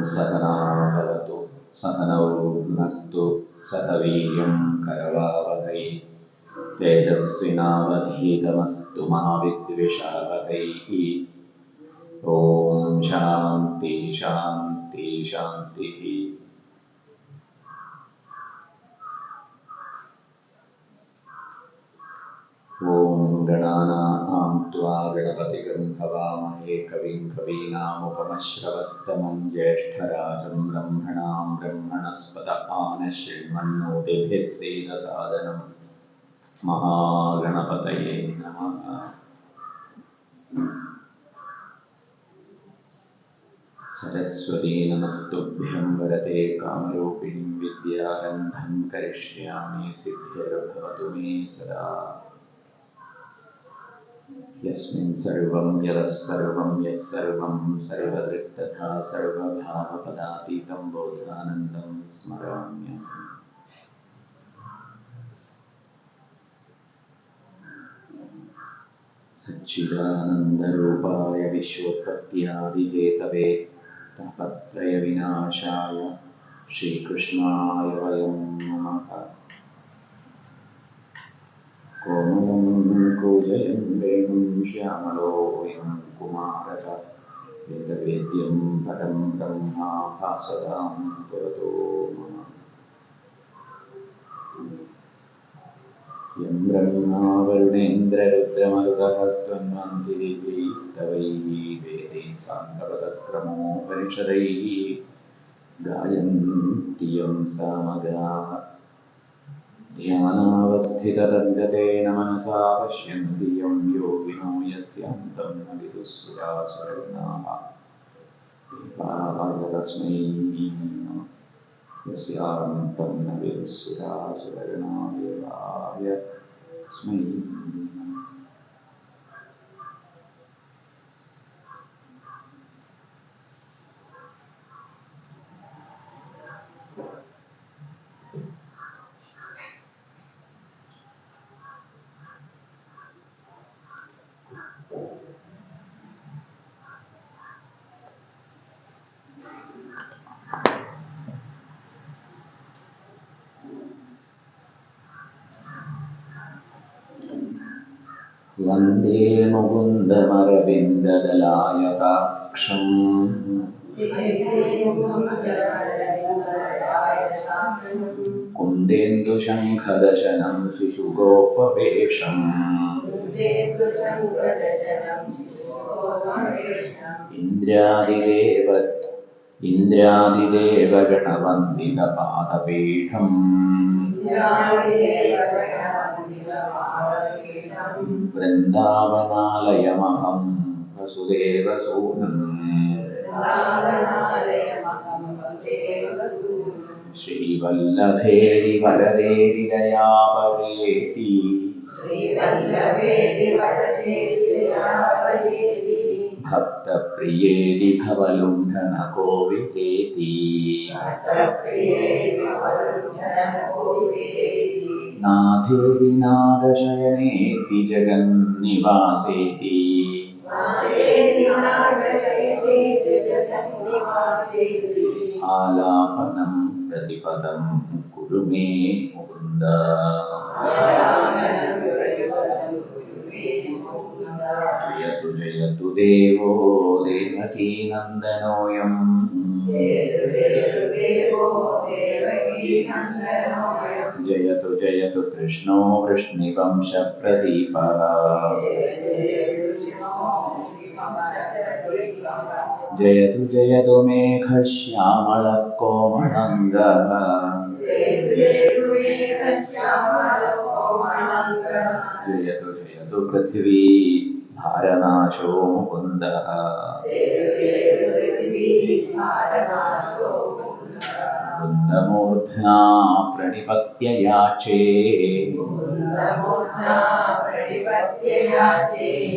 सहना भवतु सहनौ भुनक्तु सह वीर्यं करवावहै तेजस्विनावधीतमस्तु मा विद्विषावहैः। ॐ शान्ति शान्ति शान्तिः। ॐ गणानां त्वा गणपतिगं हवामहे कविं कवीनामुपमश्रवस्तमं ज्येष्ठराजं ब्रह्मणां ब्रह्मणस्पत आनश्रीमन्नोतिभिः सेदसादनं महागणपतये नमः। सरस्वती नमस्तुभ्यं वरदे कामरूपिणीं विद्यारम्भं करिष्यामि सिद्धिर्भवतु मे सदा। यस्मिन् सर्वं यदस्सर्वं यत्सर्वं सर्वदृक्तथा सर्वभावपदातीतं बोधानन्दं स्मराम्यहम्। सच्चिदानन्दरूपाय विश्वोत्पत्त्यादिहेतवे तापत्रयविनाशाय श्रीकृष्णाय वयं नमः। कोमलं कूजयं वेणुं श्यामलोऽयं कुमारः वेदवेद्यं परं ब्रह्मा भासतां पुरतो मम। यं ब्रह्मा वरुणेन्द्ररुद्रमरुतः स्तन्वन्ति दिव्यैस्तवैः वेदैः साङ्गपदक्रमोपनिषदैः गायन्ति यं सामगाः। ध्यानावस्थिततद्गतेन मनसा पश्यन्ति यं योगिनो यस्यान्तं न विदुःसुरासुरगणाः। देवाय तस्मै नमः यस्यान्तं न विदुःसुरासुरगणाः। देवाय तस्मै नमः। वन्दे मुकुन्दमरविन्ददलायताक्षम् कुन्देन्दुशङ्खदशनं शिशुगोपवेशम् इन्द्रादिदेवगणवन्दितपादपीठम् वृन्दावनालयमहं वसुदेवसूनुम्। श्रीवल्लभेरि वरदेरि दयापरेति भक्तप्रियेति भवलुण्ठनकोविदेति नाथेति नादशयनेति जगन्निवासेति आलापनं प्रतिपदं कुरु मे मुकुन्द। जयतु जयतु देवो देवकीनन्दनोऽयम्। जयतु जयतु कृष्णो वृष्णिवंशप्रदीपः। जयतु जयतु मेघश्यामलः कोमलाङ्गः। जयतु जयतु पृथिवी भारनाशो मुकुन्दः। वृन्दमूर्ध्ना प्रणिपत्य याचे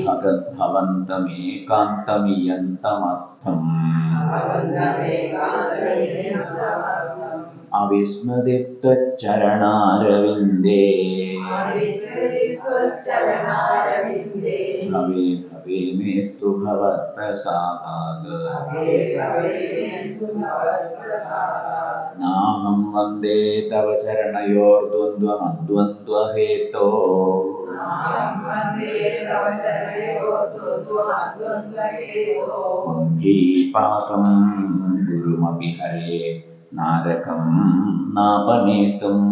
भगद्भवन्तमेकान्तमियन्तमर्थम्। अविस्मृतित्वच्चरणारविन्दे भवे भवे भवे मेस्तु भवत्प्रसादात् नाहं वन्दे तव चरणयोर्द्वन्द्वमद्वन्द्वहेतो कुम्भीपाकं गुरुमपि हरे नारकं नापनेतुम्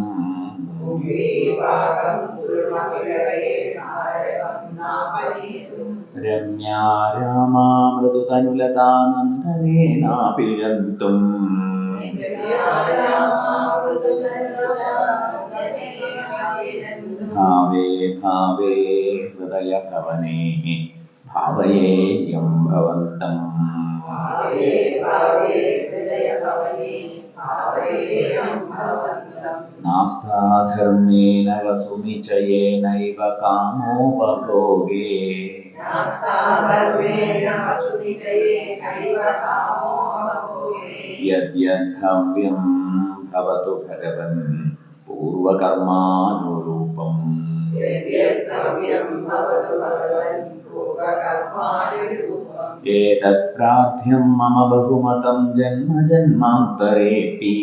रम्या रामा मृदुतनुलतानन्दनेनाभिरन्तुम् भावे भावे हृदयभवने भावयेयं भवन्तम् नास्ताधर्मेण वसुनिचयेनैव कामोपभोगे यद्यद्धव्यं भवतु भगवन् पूर्वकर्मानुरूपम् एतत् प्रार्थ्यं मम बहुमतं जन्म जन्मान्तरेऽपि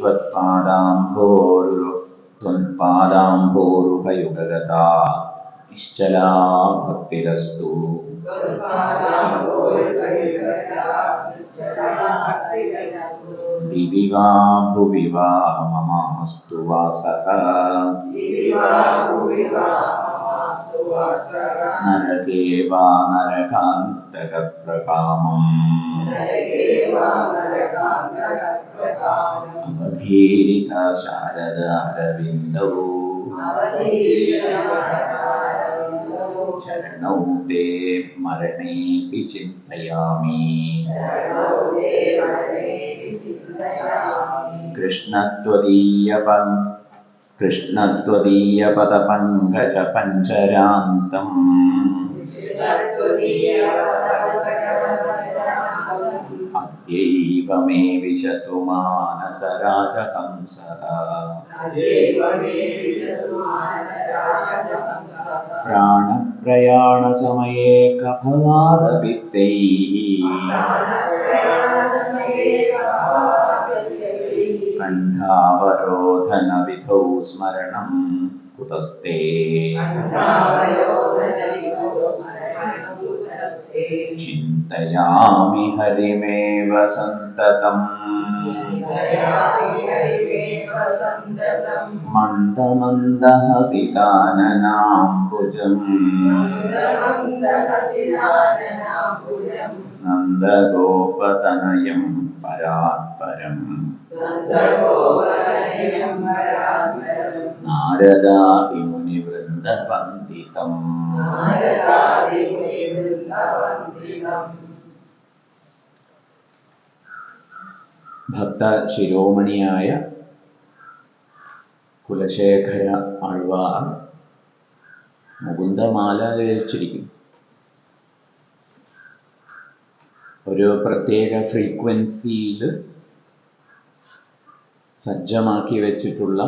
त्वत्पादाम्भोरुहयुगगता निश्चला भक्तिरस्तु दिवि वा भुवि वा ममास्तु वासः नरके वा नरकान्तकप्रकामम् अवधीरिता शारदारविन्दौ शरणौ ते मरणेऽपि चिन्तयामि कृष्णत्वदीयपदपङ्कजपञ्जरान्तम् अद्यैव मे विशतु मानसराजहंसः प्राणप्रयाणसमये कफलादपित्तैः कण्ठावरोधनविधौ स्मरणं कुतस्ते चिन्तयामि हरिमेव सन्ततम् मन्दमन्दहसिताननाम्बुजम् नन्दगोपतनयं परात्परम् नारदादिमुनिवृन्दवन्दितम् ഭക്ത ശിരോമണിയായ കുലശേഖര ആഴ്വാർ മുകുന്ദമാല ധരിച്ചിരിക്കുന്നു. ഒരു പ്രത്യേക ഫ്രീക്വൻസിയിൽ സജ്ജമാക്കി വെച്ചിട്ടുള്ള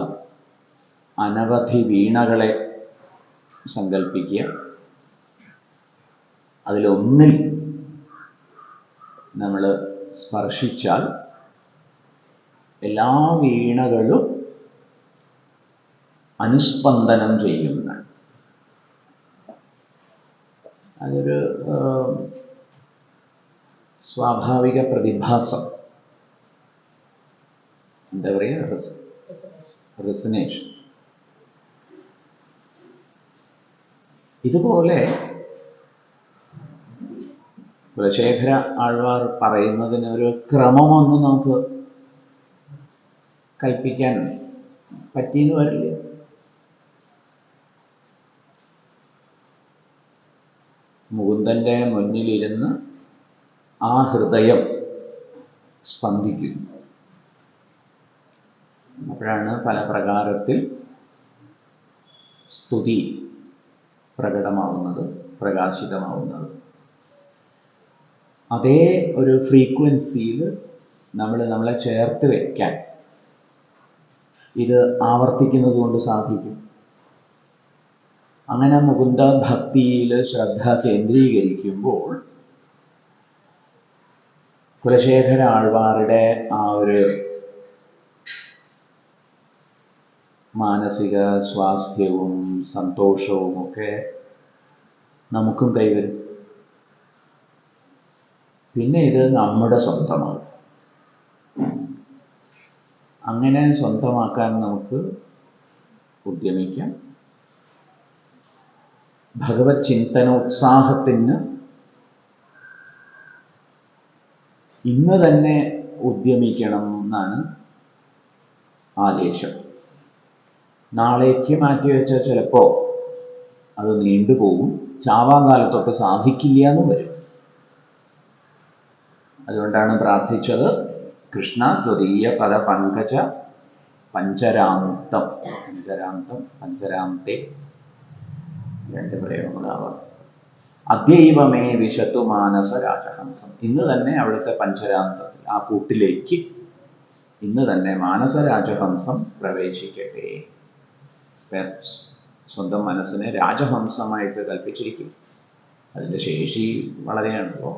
അനവധി വീണകളെ സങ്കല്പിക്കുക. അതിലൊന്നിൽ നമ്മൾ സ്പർശിച്ചാൽ എല്ലാ വീണകളും അനുസ്പന്ദനം ചെയ്യുന്ന അതൊരു സ്വാഭാവിക പ്രതിഭാസം. എന്താ പറയുക? റെസനേഷൻ. ഇതുപോലെ കുലശേഖര ആഴ്വാർ പറയുന്നതിന് ഒരു ക്രമമൊന്നും നമുക്ക് കൽപ്പിക്കാൻ പറ്റിയെന്ന് വരില്ല. മുകുന്ദൻ്റെ മുന്നിലിരുന്ന് ആ ഹൃദയം സ്പന്ദിക്കുന്നു. അപ്പോഴാണ് പല പ്രകാരത്തിൽ സ്തുതി പ്രകടമാവുന്നത്, പ്രകാശിതമാവുന്നത്. അതേ ഒരു ഫ്രീക്വൻസിയിൽ നമ്മളെ ചേർത്ത് വയ്ക്കാൻ ഇത് ആവർത്തിക്കുന്നത് കൊണ്ട് സാധിക്കും. അങ്ങനെ മുകുന്ദ ഭക്തിയിൽ ശ്രദ്ധ കേന്ദ്രീകരിക്കുമ്പോൾ കുലശേഖര ആഴ്വാറുടെ ആ ഒരു മാനസിക സ്വാസ്ഥ്യവും സന്തോഷവും ഒക്കെ നമുക്കും കൈവരും. പിന്നെ ഇത് നമ്മുടെ സ്വന്തമാകും. അങ്ങനെ സ്വന്തമാക്കാൻ നമുക്ക് ഉദ്യമിക്കാം. ഭഗവത് ചിന്തനോത്സാഹത്തിന് ഇന്ന് തന്നെ ഉദ്യമിക്കണം എന്നാണ് ആദേശം. നാളേക്ക് മാറ്റിവെച്ചാൽ ചിലപ്പോൾ അത് നീണ്ടുപോകും, ചാവാൻ കാലത്തൊക്കെ സാധിക്കില്ല എന്ന് വരും. അതുകൊണ്ടാണ് പ്രാർത്ഥിച്ചത്, കൃഷ്ണ ത്വദീയ പദ പങ്കജ പഞ്ചരാന്തം. പഞ്ചരാന്തേ രണ്ട് പ്രയോഗങ്ങളാവാം. അദ്യൈവമേ വിശത്തു മാനസ രാജഹംസം. ഇന്ന് തന്നെ അവിടുത്തെ പഞ്ചരാന്തത്തിൽ ആ കൂട്ടിലേക്ക് ഇന്ന് തന്നെ മാനസ രാജഹംസം പ്രവേശിക്കട്ടെ. സ്വന്തം മനസ്സിനെ രാജഹംസമായിട്ട് കൽപ്പിച്ചിരിക്കും. അതിൻ്റെ ശേഷി വളരെയാണല്ലോ.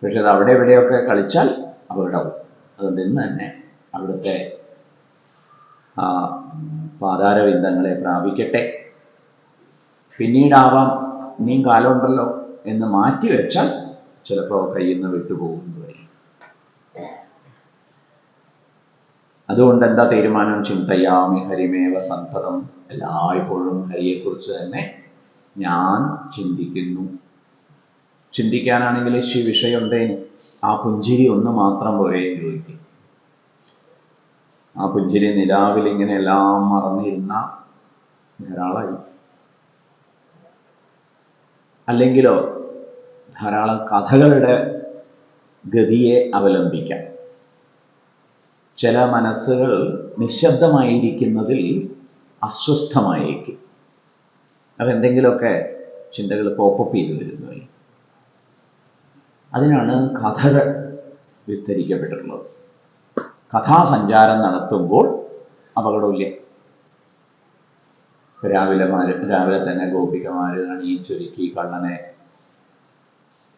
പക്ഷെ അത് അവിടെ എവിടെയൊക്കെ കളിച്ചാൽ അപകടവും. അതുകൊണ്ട് ഇന്ന് തന്നെ അവിടുത്തെ ആ പാതാരവിന്ദങ്ങളെ പ്രാപിക്കട്ടെ. പിന്നീടാവാം, ഇനിയും കാലമുണ്ടല്ലോ എന്ന് മാറ്റിവെച്ചാൽ ചിലപ്പോൾ കയ്യിൽ നിന്ന് വിട്ടുപോകുന്നു വരും. അതുകൊണ്ട് എന്താ തീരുമാനം? ചിന്തയാമി ഹരിമേവ സന്തതം. എല്ലായ്പ്പോഴും ഹരിയെക്കുറിച്ച് തന്നെ ഞാൻ ചിന്തിക്കുന്നു. ചിന്തിക്കാനാണെങ്കിൽ വിഷയമുണ്ടേ ആ പുഞ്ചിരി ഒന്ന് മാത്രം പോരെ ചോദിക്കും. ആ പുഞ്ചിരി നിലാവിൽ ഇങ്ങനെ എല്ലാം മറന്നിരുന്ന ധാരാളമായി. അല്ലെങ്കിലോ ധാരാളം കഥകളുടെ ഗതിയെ അവലംബിക്കാം. ചില മനസ്സുകൾ നിശബ്ദമായിരിക്കുന്നതിൽ അസ്വസ്ഥമായിരിക്കും. അതെന്തെങ്കിലുമൊക്കെ ചിന്തകൾ പോപ്പപ്പ് ചെയ്ത് വരുന്നത്. അതിനാണ് കഥകൾ വിസ്തരിക്കപ്പെട്ടിട്ടുള്ളത്. കഥാസഞ്ചാരം നടത്തുമ്പോൾ അപകടമില്ല. രാവിലെ തന്നെ ഗോപികമാർ അണിയിച്ചൊരുക്കി കണ്ണനെ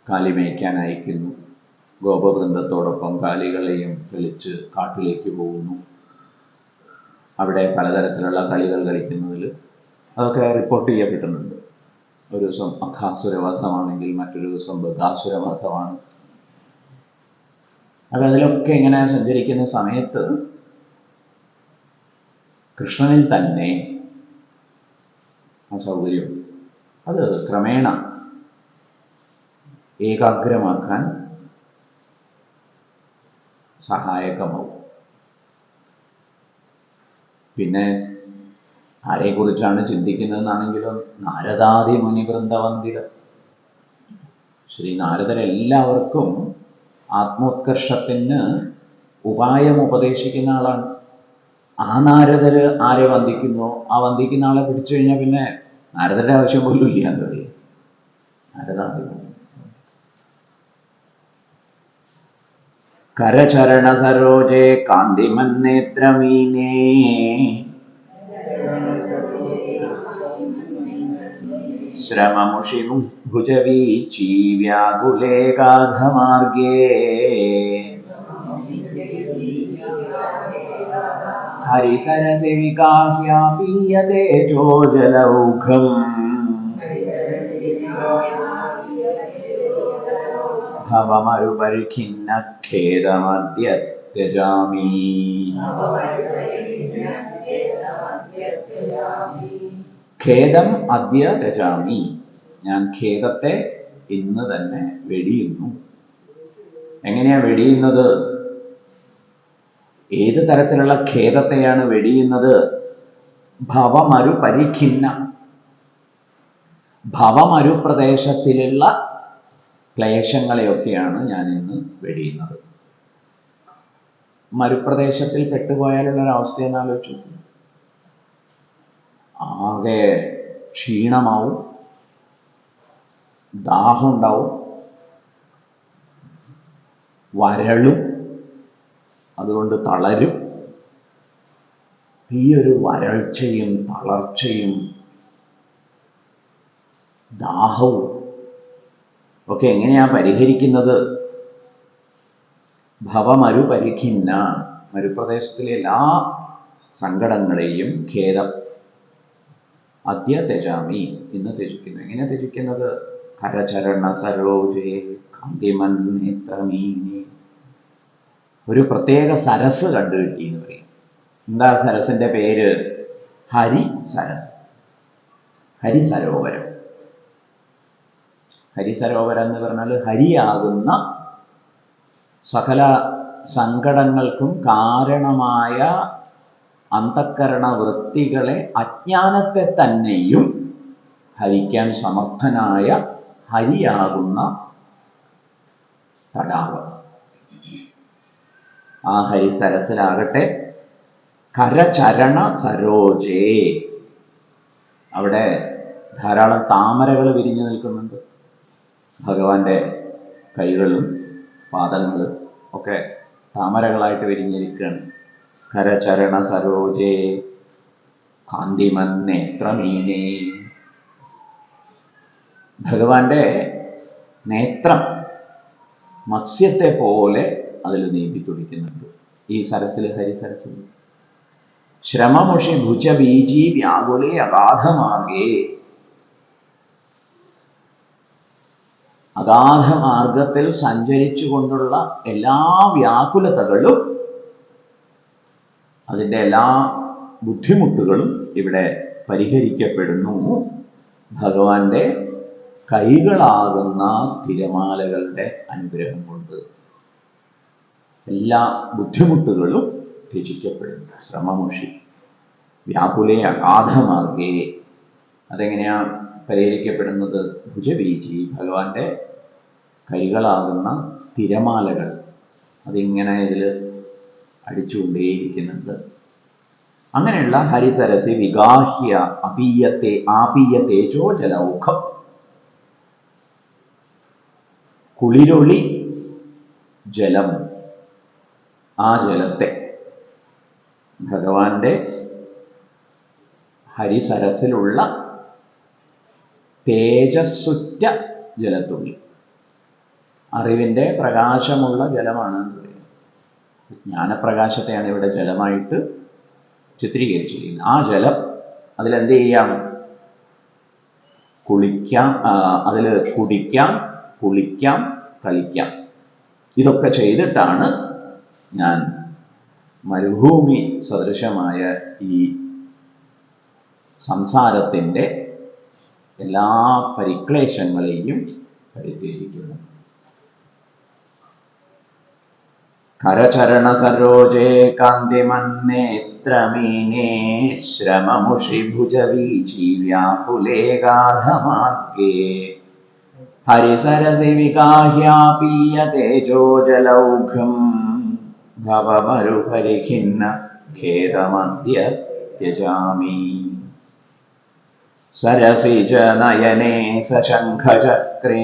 കാലിമേയ്ക്കാൻ അയക്കുന്നു. ഗോപവൃന്ദത്തോടൊപ്പം കാലികളെയും തെളിച്ച് കാട്ടിലേക്ക് പോകുന്നു. അവിടെ പലതരത്തിലുള്ള കളികൾ കളിക്കുന്നതിൽ അതൊക്കെ റിപ്പോർട്ട് ചെയ്യപ്പെട്ടിട്ടുണ്ട്. ഒരു ദിവസം അഘാസുരവധമാണെങ്കിൽ മറ്റൊരു ദിവസം ബകാസുരവധമാണ്. അപ്പം അതിലൊക്കെ ഇങ്ങനെ സഞ്ചരിക്കുന്ന സമയത്ത് കൃഷ്ണനിൽ തന്നെ ആ സൗകര്യം അത് ക്രമേണ ഏകാഗ്രമാക്കാൻ സഹായകമാവും. പിന്നെ ആരെക്കുറിച്ചാണ് ചിന്തിക്കുന്നതെന്നാണെങ്കിലും നാരദാദി മുനിവൃന്ദവന്ദിതം. ശ്രീ നാരദരെല്ലാവർക്കും ആത്മോത്കർഷത്തിന് ഉപായം ഉപദേശിക്കുന്ന ആളാണ്. ആ നാരദര് ആരെ വന്ദിക്കുന്നോ ആ വന്ദിക്കുന്ന ആളെ പിടിച്ചു കഴിഞ്ഞാൽ പിന്നെ നാരദരുടെ ആവശ്യം പോലും ഇല്ല എന്ന് പറയും. നാരദാദി കരചരണ സരോജേ കാന്തിമന്നേത്രമീനേ ശ്രമമുഷിമു ഭുജവീചീ വ്യാകുലേ ഗാധമാർഗേ ഹരിസരസി വികാഹ്യാപീയതേ ജോജലൗഘം ഭവമരുപരിഖിന്ന ഖേദമദ്യ ത്യജാമി. ഖേദം അദ്യ ത്യജാമി. ഞാൻ ഖേദത്തെ ഇന്ന് തന്നെ വെടിയുന്നു. എങ്ങനെയാ വെടിയുന്നത്? ഏത് തരത്തിലുള്ള ഖേദത്തെയാണ് വെടിയുന്നത്? ഭവമരു പരിഖിന്ന. ഭവമരു പ്രദേശത്തിലുള്ള ക്ലേശങ്ങളെയൊക്കെയാണ് ഞാൻ ഇന്ന് വെടിയുന്നത്. മരുപ്രദേശത്തിൽ പെട്ടുപോയാലുള്ളൊരവസ്ഥ എന്നാലോചിച്ചു. ആകെ ക്ഷീണമാവും, ദാഹം ഉണ്ടാവും, വരളും, അതുകൊണ്ട് തളരും. ഈ ഒരു വരൾച്ചയും തളർച്ചയും ദാഹവും ഒക്കെ എങ്ങനെയാ പരിഹരിക്കുന്നത്? ഭവമരുപരിഖിന്ന, മരുപ്രദേശത്തിലെ എല്ലാ സങ്കടങ്ങളെയും ഖേദം അദ്യ ത്യജാമി, ഇന്ന് ത്യജിക്കുന്നു. എങ്ങനെ ത്യജിക്കുന്നത്? കരചരണ സരോജേ കാന്തിമൻ നേത്രമീനി. ഒരു പ്രത്യേക സരസ് കണ്ടുകിട്ടി എന്ന് പറയും. എന്താ സരസിന്റെ പേര്? ഹരി സരസ്, ഹരിസരോവരം. ഹരിസരോവരം എന്ന് പറഞ്ഞാൽ ഹരിയാകുന്ന സകല സങ്കടങ്ങൾക്കും കാരണമായ അന്തഃകരണ വൃത്തികളെ, അജ്ഞാനത്തെ തന്നെയും ഹരിക്കാൻ സമർത്ഥനായ ഹരിയാകുന്ന തടാകം. ആ ഹരിസരസിലാകട്ടെ കരചരണ സരോജേ, അവിടെ ധാരാളം താമരകൾ വിരിഞ്ഞു നിൽക്കുന്നുണ്ട്. ഭഗവാന്റെ കൈകളും പാദങ്ങളും ഒക്കെ താമരകളായിട്ട് വിരിഞ്ഞിരിക്കുകയാണ്. കരചരണ സരോജേ കാന്തിമൻ നേത്രമീനേ. ഭഗവാന്റെ നേത്രം മത്സ്യത്തെ പോലെ അതിൽ നീന്തി തുടിക്കുന്നുണ്ട് ഈ സരസിൽ, ഹരിസരസിൽ. ശ്രമമുഷി ഭുജബീജി വ്യാകുലേ അഗാധമാർഗേ. അഗാധമാർഗത്തിൽ സഞ്ചരിച്ചു കൊണ്ടുള്ള എല്ലാ വ്യാകുലതകളും, അതിൻ്റെ എല്ലാ ബുദ്ധിമുട്ടുകളും ഇവിടെ പരിഹരിക്കപ്പെടുന്നു ഭഗവാന്റെ കൈകളാകുന്ന തിരമാലകളുടെ അനുഗ്രഹം കൊണ്ട്. എല്ലാ ബുദ്ധിമുട്ടുകളും ത്യജിക്കപ്പെടുന്നു. ശ്രമമുഷി വ്യാകുലേ അഗാധമാർഗേ. അതെങ്ങനെയാ പരിഹരിക്കപ്പെടുന്നത്? ഭുജബീജി, ഭഗവാന്റെ കൈകളാകുന്ന തിരമാലകൾ അതിങ്ങനെ ഇതിൽ അടിച്ചുകൊണ്ടേയിരിക്കുന്നുണ്ട്. അങ്ങനെയുള്ള ഹരിസരസി വിഗാഹ്യ ആപീയ തേജോജലൗഖം, കുളിരൊളി ജലം, ആ ജലത്തെ, ഭഗവാന്റെ ഹരിസരസിലുള്ള തേജസ്സുറ്റ ജലത്തുള്ളി, അറിവിൻ്റെ പ്രകാശമുള്ള ജലമാണ് എന്ന് പറയുന്നത്. ജ്ഞാനപ്രകാശത്തെയാണ് ഇവിടെ ജലമായിട്ട് ചിത്രീകരിച്ചിരിക്കുന്നത്. ആ ജലം അതിലെന്ത് ചെയ്യാം? കുളിക്കാം, അതിൽ കുടിക്കാം, കുളിക്കാം, കളിക്കാം. ഇതൊക്കെ ചെയ്തിട്ടാണ് ഞാൻ മരുഭൂമി സദൃശമായ ഈ സംസാരത്തിൻ്റെ എല്ലാ പരിക്ലേശങ്ങളെയും പരിത്യജിക്കുന്നു. കരചരണ സരോജേ കാന്തിമന്നേത്രമീനേ ശ്രമമുഷി ഭുജവീചി വ്യാകുലേ ഗാധമാർഗേ ഹരിസരസി വിഗാഹ്യാപീയ തേജോജലൗഘം ഭവമരുപരിഖിന്ന ഖേദമദ്യ ത്യജാമി. സരസിജ നയനേ സശംഖചക്രേ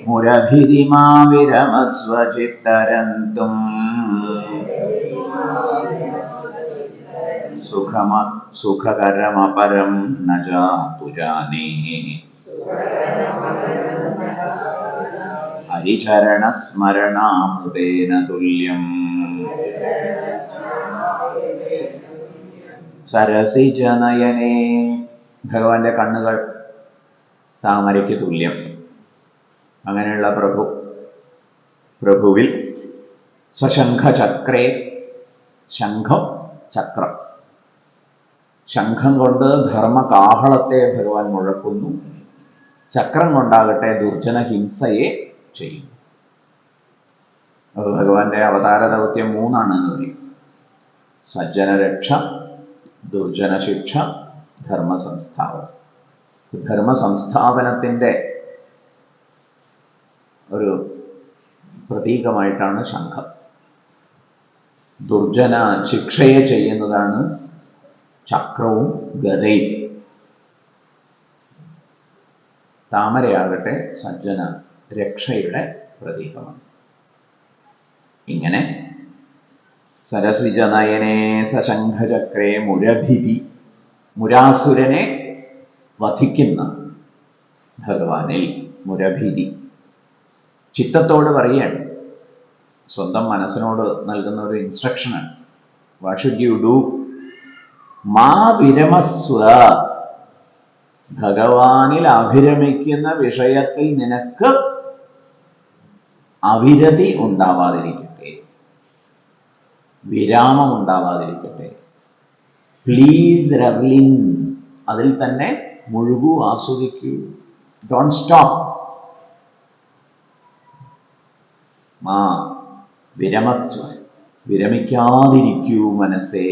മുരഭിരിമാവിരമസ്വചിത്തരന്തും സുഖകരമപരം ന ജാതു ജാനേ. ഹരിചരണസ്മരണാമൃതേന തുല്യം സരസിജ നയനേ. ഭഗവാന്റെ കണ്ണുകൾ താമരയ്ക്ക് തുല്യം. അങ്ങനെയുള്ള പ്രഭുവിൽ സ്വശംഖചക്രേ, ശംഖം ചക്രം, ശംഖം കൊണ്ട് ധർമ്മകാഹളത്തെ ഭഗവാൻ മുഴക്കുന്നു, ചക്രം കൊണ്ടാകട്ടെ ദുർജന ഹിംസയെ ചെയ്യുന്നു. ഭഗവാന്റെ അവതാര ദൗത്യം 3 എന്ന് പറയും. സജ്ജനരക്ഷ, ദുർജനശിക്ഷ, ധർമ്മസംസ്ഥാപനം. ധർമ്മസംസ്ഥാപനത്തിൻ്റെ ഒരു പ്രതീകമായിട്ടാണ് ശംഖം. ദുർജന ശിക്ഷയെ ചെയ്യുന്നതാണ് ചക്രവും ഗദയും. താമരയാകട്ടെ സജ്ജന രക്ഷയുടെ പ്രതീകമാണ്. ഇങ്ങനെ സരസിജനയനേ സശംഖചക്രേ മുരഭിതി, മുരാസുരനെ വധിക്കുന്ന ഭഗവാനിൽ മുരഭിതി. ചിത്തത്തോട് പറയുകയാണ്, സ്വന്തം മനസ്സിനോട് നൽകുന്ന ഒരു ഇൻസ്ട്രക്ഷനാണ്. What should you do? മാ വിരമസ്വ, ഭഗവാനിൽ അഭിരമിക്കുന്ന വിഷയത്തിൽ നിനക്ക് അവിരതി ഉണ്ടാവാതിരിക്കട്ടെ, വിരാമം ഉണ്ടാവാതിരിക്കട്ടെ. പ്ലീസ് റെവ്ലിൻ, അതിൽ തന്നെ മുഴുകൂ, ആസ്വദിക്കൂ. Don't stop. മാ വിരമസ്വ, വിരമിക്കാതിരിക്കൂ മനസ്സേ.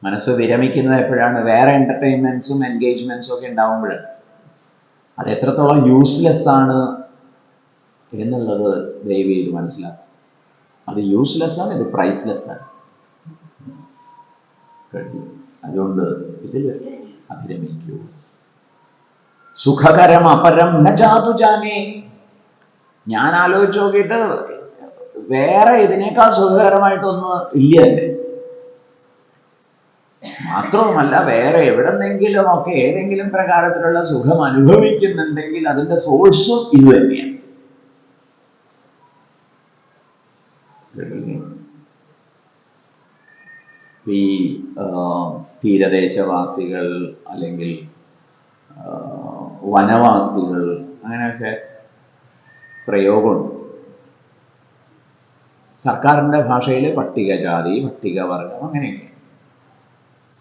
മനസ്സ് വിരമിക്കുന്നത് എപ്പോഴാണ്? വേറെ എൻ്റർടൈൻമെൻറ്റ്സും എൻഗേജ്മെൻറ്റ്സും ഒക്കെ ഉണ്ടാവുമ്പോഴാണ്. അത് എത്രത്തോളം യൂസ്ലെസ് ആണ് എന്നുള്ളത് ദയവ് ചെയ്ത് മനസ്സിലാക്കും. അത് യൂസ്ലെസ് ആണ്, ഇത് പ്രൈസ്ലെസ് ആണ്. അതുകൊണ്ട് ഇതിൽ അഭിരമിക്കൂ. സുഖകരം അപരം ന ജാതു ജാനേ. ഞാൻ ആലോചിച്ച് നോക്കിയിട്ട് വേറെ ഇതിനേക്കാൾ സുഖകരമായിട്ടൊന്നും ഇല്ല തന്നെ. മാത്രവുമല്ല, വേറെ എവിടെന്നെങ്കിലും ഒക്കെ ഏതെങ്കിലും പ്രകാരത്തിലുള്ള സുഖം അനുഭവിക്കുന്നുണ്ടെങ്കിൽ അതിന്റെ സോഴ്സും ഇത് തന്നെയാണ്. ഈ തീരദേശവാസികൾ അല്ലെങ്കിൽ വനവാസികൾ അങ്ങനെയൊക്കെ പ്രയോഗമുണ്ട്. സർക്കാരിൻ്റെ ഭാഷയിൽ പട്ടികജാതി, പട്ടികവർഗം അങ്ങനെയൊക്കെ.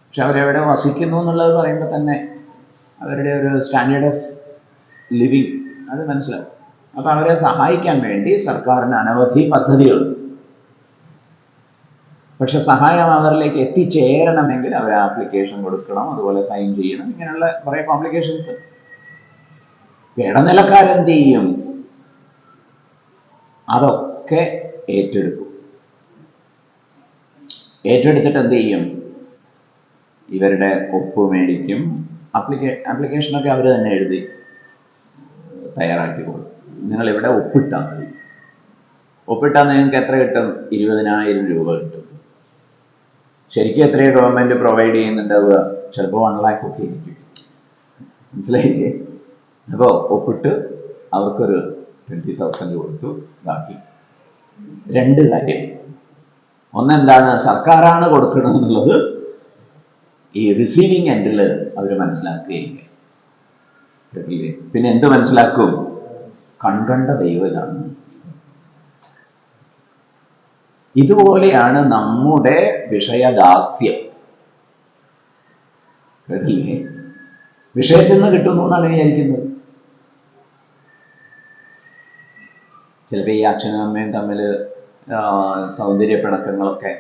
പക്ഷെ അവരെവിടെ വസിക്കുന്നു എന്നുള്ളത് പറയുമ്പോൾ തന്നെ അവരുടെ ഒരു സ്റ്റാൻഡേർഡ് ഓഫ് ലിവിങ് അത് മനസ്സിലാവും. അപ്പോൾ അവരെ സഹായിക്കാൻ വേണ്ടി സർക്കാരിന് അനവധി പദ്ധതികളുണ്ട്. പക്ഷെ സഹായം അവരിലേക്ക് എത്തിച്ചേരണമെങ്കിൽ അവർ ആപ്ലിക്കേഷൻ കൊടുക്കണം, അതുപോലെ സൈൻ ചെയ്യണം, ഇങ്ങനെയുള്ള കുറേ കോംപ്ലിക്കേഷൻസ്. ഇടനിലക്കാരെന്ത് ചെയ്യും? അതൊക്കെ ഏറ്റെടുക്കും. ഏറ്റെടുത്തിട്ട് എന്ത് ചെയ്യും? ഇവരുടെ ഒപ്പ് മേടിക്കും. ആപ്ലിക്കേഷനൊക്കെ അവർ തന്നെ എഴുതി തയ്യാറാക്കി കൊടുക്കും. നിങ്ങൾ ഇവിടെ ഒപ്പിട്ടാൽ മതി. ഒപ്പിട്ടാൽ നിങ്ങൾക്ക് എത്ര കിട്ടും? 20,000 രൂപ കിട്ടും. ശരിക്കും എത്രയും ഗവൺമെൻറ് പ്രൊവൈഡ് ചെയ്യുന്നുണ്ടാവുക? ചിലപ്പോൾ 1 lakh ഒക്കെ ഇരിക്കും. മനസ്സിലായില്ലേ? അപ്പോൾ ഒപ്പിട്ട് അവർക്കൊരു 20,000 കൊടുത്തു. ബാക്കി 2 കാര്യം. ഒന്നെന്താണ്? സർക്കാരാണ് കൊടുക്കണമെന്നുള്ളത് ഈ റിസീവിങ് എൻഡിൽ അവർ മനസ്സിലാക്കുകയില്ല. പിന്നെ എന്ത് മനസ്സിലാക്കും? കൺകണ്ട ദൈവം ഇതാണ്. ഇതുപോലെയാണ് നമ്മുടെ വിഷയദാസ്യം. കേട്ടില്ലേ? വിഷയത്തിൽ നിന്ന് കിട്ടുന്നു എന്നാണ് വിചാരിക്കുന്നത്. ചിലപ്പോൾ ഈ അച്ഛനും അമ്മയും തമ്മിൽ സൗന്ദര്യ പിണക്കങ്ങളൊക്കെ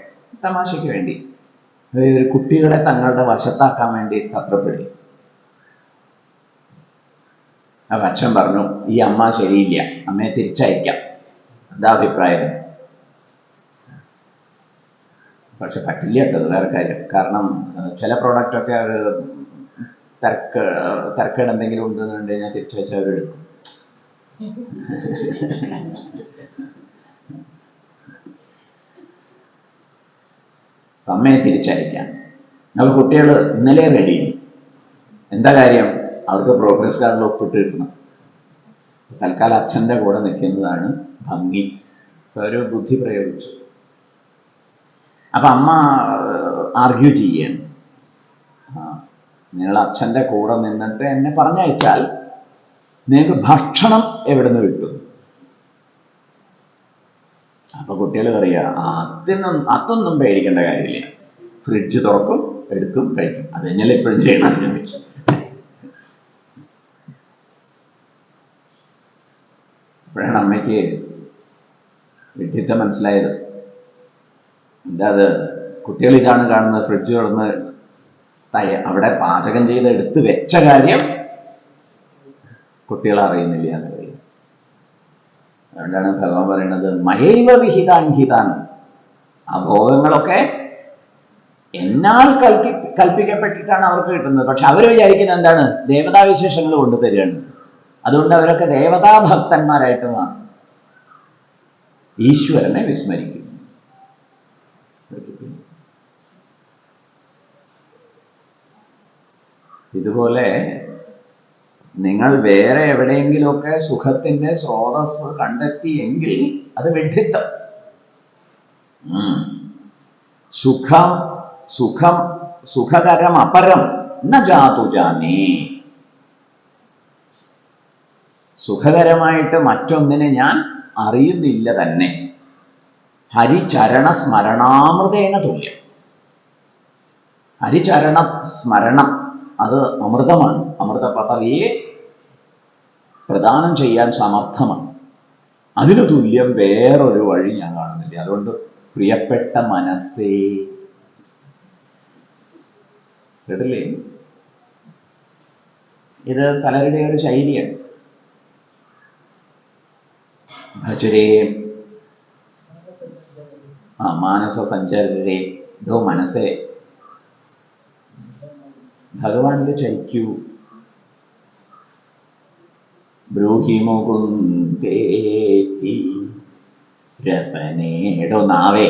തമാശയ്ക്ക് വേണ്ടി ഒരു കുട്ടികളെ തങ്ങളുടെ വശത്താക്കാൻ വേണ്ടി തത്രപ്പെടും. അപ്പം അച്ഛൻ പറഞ്ഞു, ഈ അമ്മ ശരിയില്ല, അമ്മയെ തിരിച്ചയക്കാം, എന്താ അഭിപ്രായം? പക്ഷെ പറ്റില്ല കേട്ടത് വേറെ കാര്യം. കാരണം ചില പ്രോഡക്റ്റൊക്കെ അവർ തിരക്കേട് എന്തെങ്കിലും ഉണ്ടെന്ന് കണ്ടു കഴിഞ്ഞാൽ തിരിച്ചയച്ച് അവരെടുക്കും. അമ്മയെ തിരിച്ചയക്കാം. അപ്പോൾ കുട്ടികൾ ഇന്നലെ റെഡി. എന്താ കാര്യം? അവർക്ക് പ്രോഗ്രസ് കാർഡിൽ ഒപ്പിട്ട് കിട്ടണം. തൽക്കാലം അച്ഛൻ്റെ കൂടെ നിൽക്കുന്നതാണ് ഭംഗി. ഒരു ബുദ്ധി പ്രയോഗിച്ചു. അപ്പം അമ്മ ആർഗ്യൂ ചെയ്യാണ്, നിങ്ങൾ അച്ഛൻ്റെ കൂടെ നിന്നിട്ട് എന്നെ പറഞ്ഞയച്ചാൽ നിങ്ങൾക്ക് ഭക്ഷണം എവിടെ നിന്ന് കിട്ടും? അപ്പൊ കുട്ടികൾ പറയുക, അതൊന്നും പേടിക്കേണ്ട കാര്യമില്ല, ഫ്രിഡ്ജ് തുറക്കും, എടുക്കും, കഴിക്കും. അത് തന്നെയല്ലേ എപ്പോഴും ചെയ്യണം. അപ്പോഴാണ് അമ്മയ്ക്ക് വിഡ്ഢിത്തം മനസ്സിലായത്. എന്താ അത്? കുട്ടികൾ ഇതാണ് കാണുന്നത്, ഫ്രിഡ്ജ് തുറന്ന് അവിടെ പാചകം ചെയ്ത് എടുത്ത് വെച്ച കാര്യം കുട്ടികൾ അറിയുന്നില്ല എന്ന് പറയും. അതുകൊണ്ടാണ് ഭഗവാൻ പറയുന്നത്, മഹൈവ വിഹിതാൻ ഹിതാൻ. ആ ഭോഗങ്ങളൊക്കെ എന്നാൽ കൽപ്പിക്കപ്പെട്ടിട്ടാണ് അവർക്ക് കിട്ടുന്നത്. പക്ഷെ അവർ വിചാരിക്കുന്നത് എന്താണ്? ദേവതാവിശേഷങ്ങൾ കൊണ്ടുതരികയാണ്. അതുകൊണ്ട് അവരൊക്കെ ദേവതാഭക്തന്മാരായിട്ട് മാറും. ഈശ്വരനെ വിസ്മരിക്കുന്നു. ഇതുപോലെ നിങ്ങൾ വേറെ എവിടെയെങ്കിലുമൊക്കെ സുഖത്തിന്റെ സ്രോതസ് കണ്ടെത്തിയെങ്കിൽ അത് വിഡ്ഢിത്തം. സുഖം സുഖം സുഖകരം അപരം ന ജാതു ജാനേ. സുഖകരമായിട്ട് മറ്റൊന്നിനെ ഞാൻ അറിയുന്നില്ല തന്നെ. ഹരിചരണ സ്മരണാമൃതേന തുല്യം. ഹരിചരണ സ്മരണം അത് അമൃതമാണ്. അമൃത പദവിയെ പ്രദാനം ചെയ്യാൻ സമർത്ഥമാണ്. അതിനു തുല്യം വേറൊരു വഴി ഞാൻ കാണുന്നില്ല. അതുകൊണ്ട് പ്രിയപ്പെട്ട മനസ്സേ, കേട്ടില്ലേ? ഇത് പലരുടെ ഒരു ശൈലിയാണ്. ഭജരേ മാനസ സഞ്ചരരെ, ഇതോ മനസ്സേ ഭഗവാനിൽ ചരിക്കൂ. ബ്രൂഹി മുകുന്ദേതി രസനേടോ നാവേ,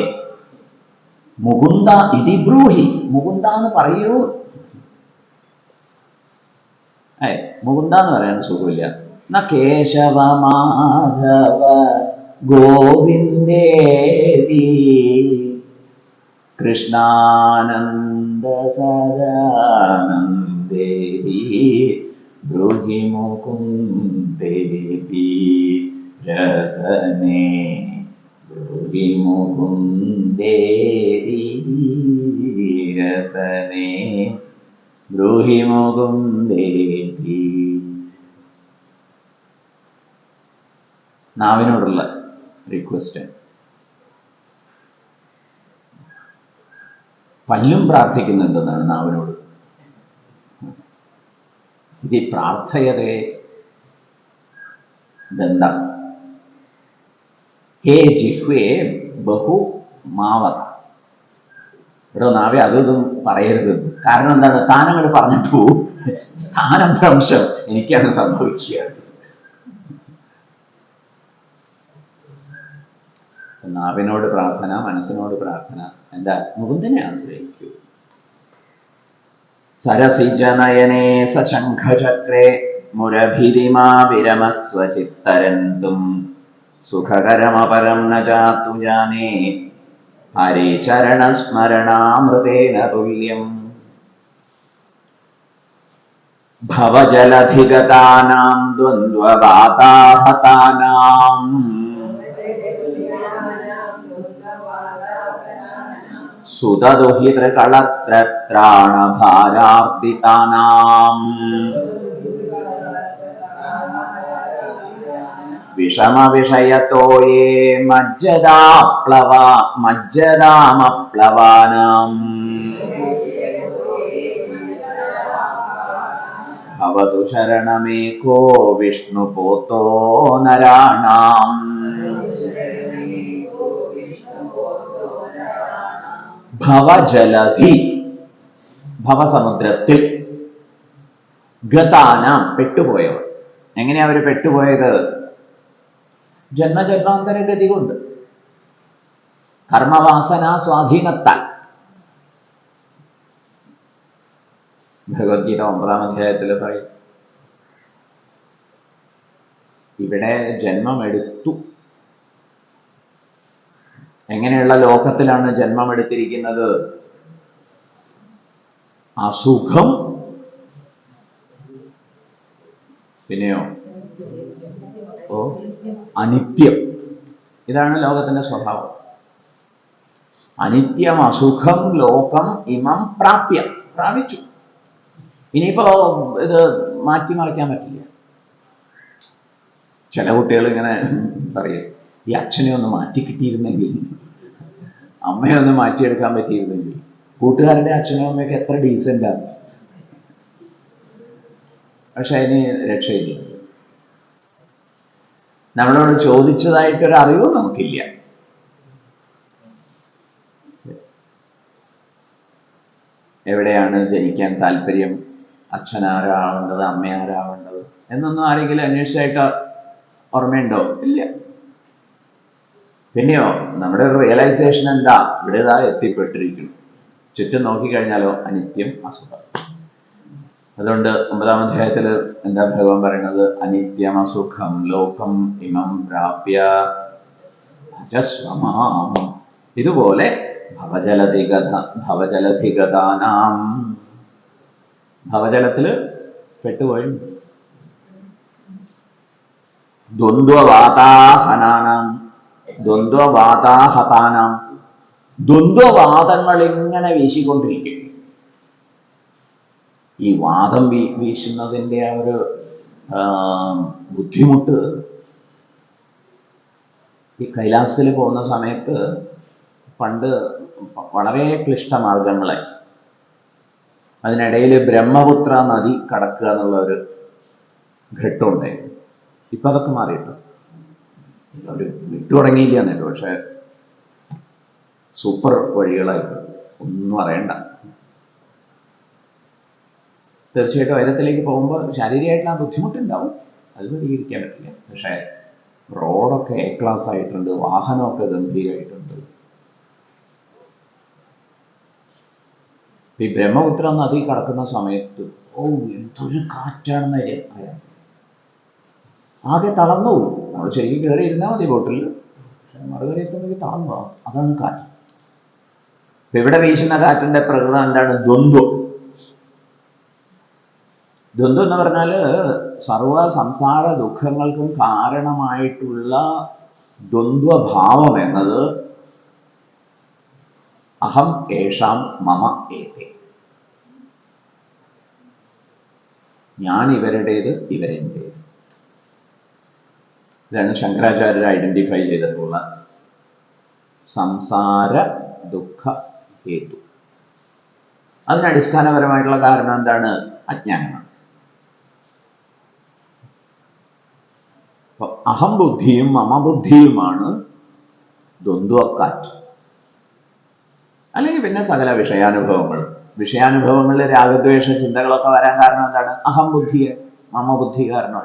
മുകുന്ദ ഇതി ബ്രൂഹി, മുകുന്ദ എന്ന് പറയൂ. മുകുന്ദ എന്ന് പറയാൻ സുഖമില്ല. ന കേശവ മാധവ ഗോവിന്ദേതി കൃഷ്ണാനന്ദ സദാനന്ദേതി ബ്രൂഹി മുകുന്ദേതി രസനേ ബ്രൂഹി മുകുന്ദേതി രസനേ ബ്രൂഹി മുകുന്ദേതി. നാവിനോടുള്ള റിക്വസ്റ്റ്. പല്ലും പ്രാർത്ഥിക്കുന്നുണ്ടെന്നാണ് നാവിനോട്. ഇത് പ്രാർത്ഥയതേ ദന്ത ഹേ ജിഹ്വേ ബഹു മാവത. ഇവിടെ നാവെ അതൊന്നും പറയരുത്. കാരണം എന്താണ്? താനങ്ങൾ പറഞ്ഞിട്ട് പോവും. സ്ഥാനഭ്രംശം എനിക്കാണ് സംഭവിക്കുക. നാവിനോട് പ്രാർത്ഥന, മനസ്സിനോട് പ്രാർത്ഥന. എന്താ? മുകുന്ദനെ ആശ്രയിക്കൂ. സരസിജനയനേ സശംഖചക്രേ മുരഭിരിമാ വിരമസ്വചിത്തരന്തും സുഖകരമപരം ന ജാതു ജാനേ ഹരിചരണസ്മരണാമൃതേന തുല്യം. ഭവജലധിഗതാനാം ദ്വന്ദ്വവാതാഹതാനാം സുതദുഹിതൃകളത്രത്രാണഭാരാർദിതാനാം വിഷമവിഷയത്തോ യേ മജ്ജദാമപ്ലവാനാം ഭവതു ശരണമേകോ വിഷ്ണുപോതോ നരാണാം. ഭവജലധി, ഭവസമുദ്രത്തിൽ, ഗതാനാം പെട്ടുപോയവർ. എങ്ങനെയാ അവര് പെട്ടുപോയത്? ജന്മജന്മാന്തര ഗതി കൊണ്ട്, കർമ്മവാസന സ്വാധീനത്താൽ. ഭഗവത്ഗീത 9-ാം അധ്യായത്തിൽ പറയും, ഇവിടെ ജന്മമെടുത്തു. എങ്ങനെയുള്ള ലോകത്തിലാണ് ജന്മമെടുത്തിരിക്കുന്നത്? അസുഖം, പിന്നെയോ അനിത്യം. ഇതാണ് ലോകത്തിന്റെ സ്വഭാവം. അനിത്യം അസുഖം ലോകം ഇമം പ്രാപ്യ, പ്രാപിച്ചു. ഇനിയിപ്പോ ഇത് മാറ്റിമറിക്കാൻ പറ്റില്ല. ചില കുട്ടികൾ ഇങ്ങനെ പറയും, ഈ അച്ഛനെ ഒന്ന് മാറ്റി കിട്ടിയിരുന്നെങ്കിൽ, അമ്മയെ ഒന്ന് മാറ്റിയെടുക്കാൻ പറ്റിയിരുന്നെങ്കിൽ. കൂട്ടുകാരുടെ അച്ഛനും അമ്മയൊക്കെ എത്ര ഡീസൻ്റാണ്. പക്ഷെ അതിന് രക്ഷയില്ല. നമ്മളോട് ചോദിച്ചതായിട്ടൊരു അറിവും നമുക്കില്ല. എവിടെയാണ് ജനിക്കാൻ താല്പര്യം, അച്ഛനാരാവേണ്ടത്, അമ്മയാരാവേണ്ടത് എന്നൊന്നും ആരെങ്കിലും അന്വേഷിച്ചായിട്ട് ഓർമ്മയുണ്ടോ? ഇല്ല. പിന്നെയോ നമ്മുടെ ഒരു റിയലൈസേഷൻ എന്താ? ഇവിടെ ഇതാ എത്തിപ്പെട്ടിരിക്കുന്നു. ചുറ്റും നോക്കിക്കഴിഞ്ഞാലോ അനിത്യം, അസുഖം. അതുകൊണ്ട് 9-ാം അധ്യായത്തിൽ എന്താ ഭഗവാൻ പറയുന്നത്? അനിത്യം അസുഖം ലോകം ഇമം പ്രാപ്യ ഭജസ്വമാം. ഇതുപോലെ ഭവജലധിഗതാനാം, ഭവജലത്തില് പെട്ടുപോയി. ദ്വന്ദ്വവാതാഹനാനാം, ദ്വന്ദ്വവാതാഹതാനാം. ദ്വന്ദ്വവാദങ്ങൾ ഇങ്ങനെ വീശിക്കൊണ്ടിരിക്കും. ഈ വാദം വീശുന്നതിൻ്റെ ആ ഒരു ബുദ്ധിമുട്ട് ഈ കൈലാസത്തിൽ പോകുന്ന സമയത്ത് പണ്ട് വളരെ ക്ലിഷ്ടമാർഗങ്ങളായി. അതിനിടയിൽ ബ്രഹ്മപുത്ര നദി കടക്കുക എന്നുള്ള ഒരു ഘട്ടമുണ്ടായിരുന്നു. ഇപ്പം അതൊക്കെ മാറിയിട്ട് ഒരു വിട്ടു തുടങ്ങിയില്ല എന്നല്ലോ, പക്ഷെ സൂപ്പർ വഴികളായിട്ട് ഒന്നും അറിയണ്ട. തീർച്ചയായിട്ടും ഉയരത്തിലേക്ക് പോകുമ്പോൾ ശാരീരികമായിട്ടുള്ള ബുദ്ധിമുട്ടുണ്ടാവും, അത് പരിഹരിക്കാൻ പറ്റില്ല. പക്ഷേ റോഡൊക്കെ എ ക്ലാസ് ആയിട്ടുണ്ട്, വാഹനമൊക്കെ ഗംഭീരമായിട്ടുണ്ട്. ഈ ബ്രഹ്മപുത്ര നദി കടക്കുന്ന സമയത്ത് എന്തൊരു കാറ്റാണെന്ന് അറിയാം. ആകെ തളർന്നു പോകും. നമ്മൾ ശരിക്കും കയറി ഇരുന്നാൽ മതി ബോട്ടിൽ, പക്ഷെ മറുകര എത്തുമ്പോൾ തളർന്നു പോകും. അതാണ് കാറ്റ്. ഇവിടെ വീശുന്ന കാറ്റിന്റെ പ്രകൃതം എന്താണ്? ദ്വന്ദ്വം. ദ്വന്ദ്വം എന്ന് പറഞ്ഞാൽ സർവ സംസാര ദുഃഖങ്ങൾക്കും കാരണമായിട്ടുള്ള ദ്വന്ദ്വഭാവം എന്നത് അഹം ഏഷാം മമ ഏതേ, ഞാൻ ഇവരുടേത്, ഇവരെൻ്റേത്. ഇതാണ് ശങ്കരാചാര്യർ ഐഡന്റിഫൈ ചെയ്തിട്ടുള്ള സംസാര ദുഃഖ ഹേതു. അതിനടിസ്ഥാനപരമായിട്ടുള്ള കാരണം എന്താണ്? അജ്ഞാനമാണ്. അപ്പൊ അഹം ബുദ്ധിയും മമ ബുദ്ധിയുമാണ് ദ്വന്ദ്വക്കാറ്റ്. അല്ലെങ്കിൽ പിന്നെ സകല വിഷയാനുഭവങ്ങളിൽ രാഗദ്വേഷ ചിന്തകളൊക്കെ വരാൻ കാരണം എന്താണ്? അഹം ബുദ്ധിയെ, മമ ബുദ്ധി കാരണം.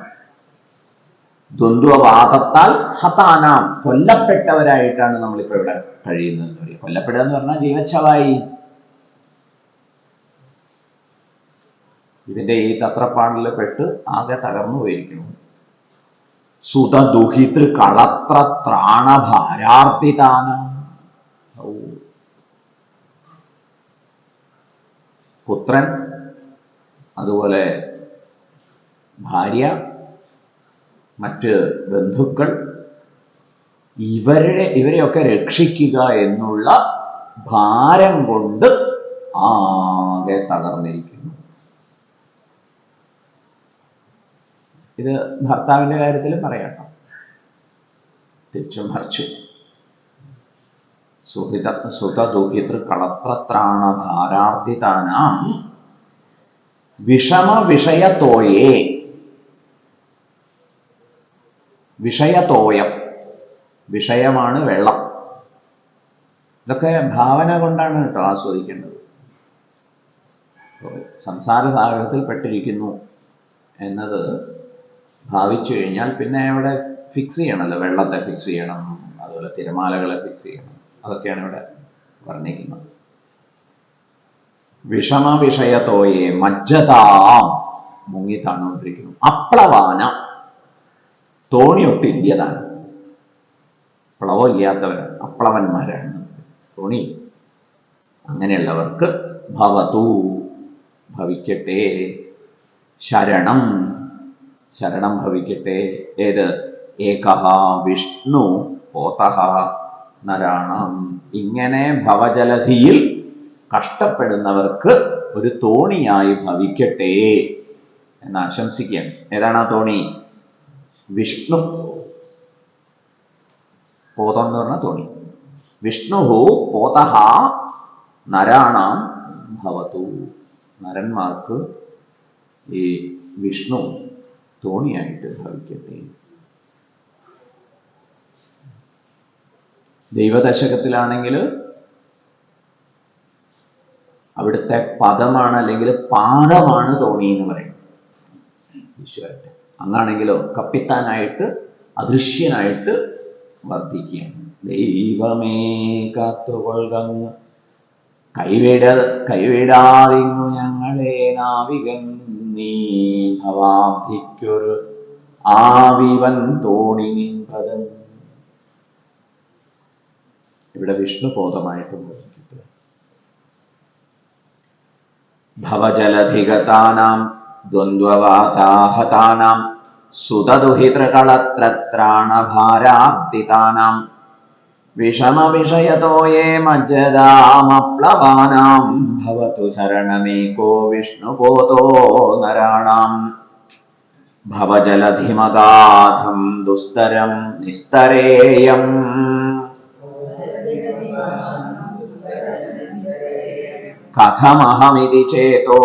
ദ്വന്ദ്വവാദത്താൽ ഹതാനാം, കൊല്ലപ്പെട്ടവരായിട്ടാണ് നമ്മളിപ്പോൾ ഇവിടെ കഴിയുന്നതെന്ന് പറയും. കൊല്ലപ്പെടുക എന്ന് പറഞ്ഞാൽ ജീവച്ഛവായി. ഇതിന്റെ ഈ തത്രപ്പാടിൽ പെട്ട് ആകെ തകർന്നു പോയിരിക്കുന്നു. സുതദുഹിതൃ കളത്ര ത്രാണഭാരാർത്തിതാനം. പുത്രൻ, അതുപോലെ ഭാര്യ, മറ്റ് ബന്ധുക്കൾ, ഇവരെയൊക്കെ രക്ഷിക്കുക എന്നുള്ള ഭാരം കൊണ്ട് ആകെ തകർന്നിരിക്കുന്നു. ഇത് ഭർത്താവിന്റെ കാര്യത്തിലും പറയാട്ടോ, തിരിച്ചും മറിച്ചു. സുതദുഹിതൃ കളത്രത്രാണ ഭാരാർത്തിതാനാം വിഷമ വിഷയത്തോയേ. വിഷയത്തോയം, വിഷയമാണ് വെള്ളം. ഇതൊക്കെ ഭാവന കൊണ്ടാണ് കേട്ടോ ആസ്വദിക്കേണ്ടത്. സംസാര സാഗരത്തിൽ പെട്ടിരിക്കുന്നു എന്നത് ഭാവിച്ചു കഴിഞ്ഞാൽ പിന്നെ അവിടെ ഫിക്സ് ചെയ്യണമല്ലോ. വെള്ളത്തെ ഫിക്സ് ചെയ്യണം, അതുപോലെ തിരമാലകളെ ഫിക്സ് ചെയ്യണം. അതൊക്കെയാണ് ഇവിടെ വർണ്ണിക്കുന്നത്. വിഷമ വിഷയത്തോയെ മജ്ജതാം, മുങ്ങി താണുകൊണ്ടിരിക്കുന്നു. അപ്ലവാന, തോണിയൊട്ടില്യതാണ്. പ്ലവം ഇല്ലാത്തവരാണ്, അപ്ലവന്മാരാണ്. തോണി അങ്ങനെയുള്ളവർക്ക് ഭവതു, ഭവിക്കട്ടെ. ശരണം, ശരണം ഭവിക്കട്ടെ. ഏത്? ഏകഃ വിഷ്ണു പോതഃ നരാണം. ഇങ്ങനെ ഭവജലധിയിൽ കഷ്ടപ്പെടുന്നവർക്ക് ഒരു തോണിയായി ഭവിക്കട്ടെ എന്ന് ആശംസിക്കുകയാണ്. ഏതാണ് ആ തോണി? വിഷ്ണു. പോതം എന്ന് പറഞ്ഞ തോണി. വിഷ്ണു പോതഃ നരാണാം ഭവതു. നരന്മാർക്ക് ഈ വിഷ്ണു തോണിയായിട്ട് ഭവിക്കട്ടെ. ദൈവദശകത്തിലാണെങ്കിൽ അവിടുത്തെ പദമാണ് അല്ലെങ്കിൽ പാദമാണ് തോണി എന്ന് പറയുന്നത് ഈശ്വരന്റെ. അങ്ങാണെങ്കിലോ കപ്പിത്താനായിട്ട് അദൃശ്യനായിട്ട് വർദ്ധിക്കുകയാണ്. ദൈവമേ കാത്തുകൊള്ളുകങ്ങ് കൈവിടാതിങ്ങു ഞങ്ങളെ നാവികൻ നീ ഭവാബ്ധിക്കൊരു ആവിവൻ തോണി നിൻപദം. ഇവിടെ വിഷ്ണുബോധമായിട്ട് ബോധിപ്പിക്കുക. ഭവജലധിഗതാനാം ദ്വന്ദ്വവാതാഹതാനാം സുതദുഹിതൃകളത്രത്രാണഭാരാബ്ദിതാനാം വിഷമവിഷയതോ യേ മജ്ജതാമപ്ലവാനാം ഭവതു ശരണമേകോ വിഷ്ണുബോധോ നരാണാം. ഭവജലധിമഗാധം ദുസ്തരം നിസ്തരേയം കഥമഹമിതി ചേതോ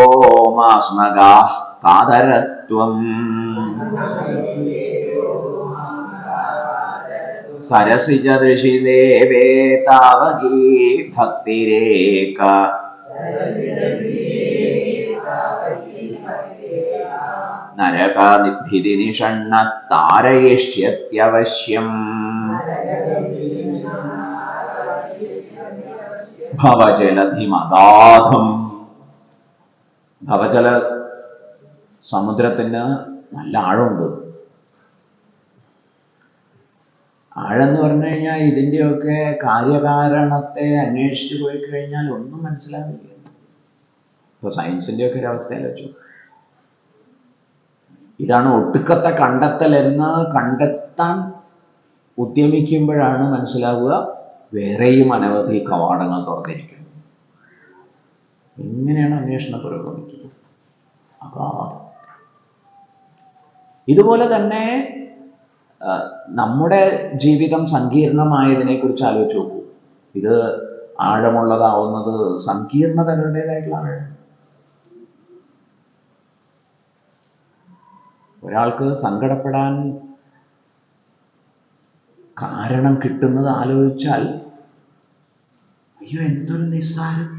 മാസ്മഗാഃ കാതരത്വം. സരസിജ ദൃശിദേവേ താവകീ ഭക്തിരേക നരകാദിഭിതി നിഷണ്ണ താരയിഷ്യത്യവശ്യം. ഭവജലധിമഗാധം. ഭവജല സമുദ്രത്തിന് നല്ല ആഴമുണ്ട്. ആഴെന്ന് പറഞ്ഞു കഴിഞ്ഞാൽ ഇതിൻ്റെയൊക്കെ കാര്യകാരണത്തെ അന്വേഷിച്ചു പോയി കഴിഞ്ഞാൽ ഒന്നും മനസ്സിലാവില്ല. ഇപ്പൊ സയൻസിൻ്റെയൊക്കെ ഒരു അവസ്ഥയിൽ വെച്ചു, ഇതാണ് ഒട്ടുക്കത്തെ കണ്ടെത്തൽ എന്ന് കണ്ടെത്താൻ ഉദ്യമിക്കുമ്പോഴാണ് മനസ്സിലാവുക വേറെയും അനവധി കവാടങ്ങൾ തുറന്നിരിക്കുന്നു. ഇങ്ങനെയാണ് അന്വേഷണം പുരോഗമിക്കുന്നത്. അഗാധം. ഇതുപോലെ തന്നെ നമ്മുടെ ജീവിതം സങ്കീർണമായതിനെ കുറിച്ച് ആലോചിച്ച് നോക്കൂ. ഇത് ആഴമുള്ളതാവുന്നത് സങ്കീർണതകളുടേതായിട്ടുള്ള ആഴം. ഒരാൾക്ക് സങ്കടപ്പെടാൻ കാരണം കിട്ടുന്നത് ആലോചിച്ചാൽ അയ്യോ എന്തൊരു നിസ്സാരം.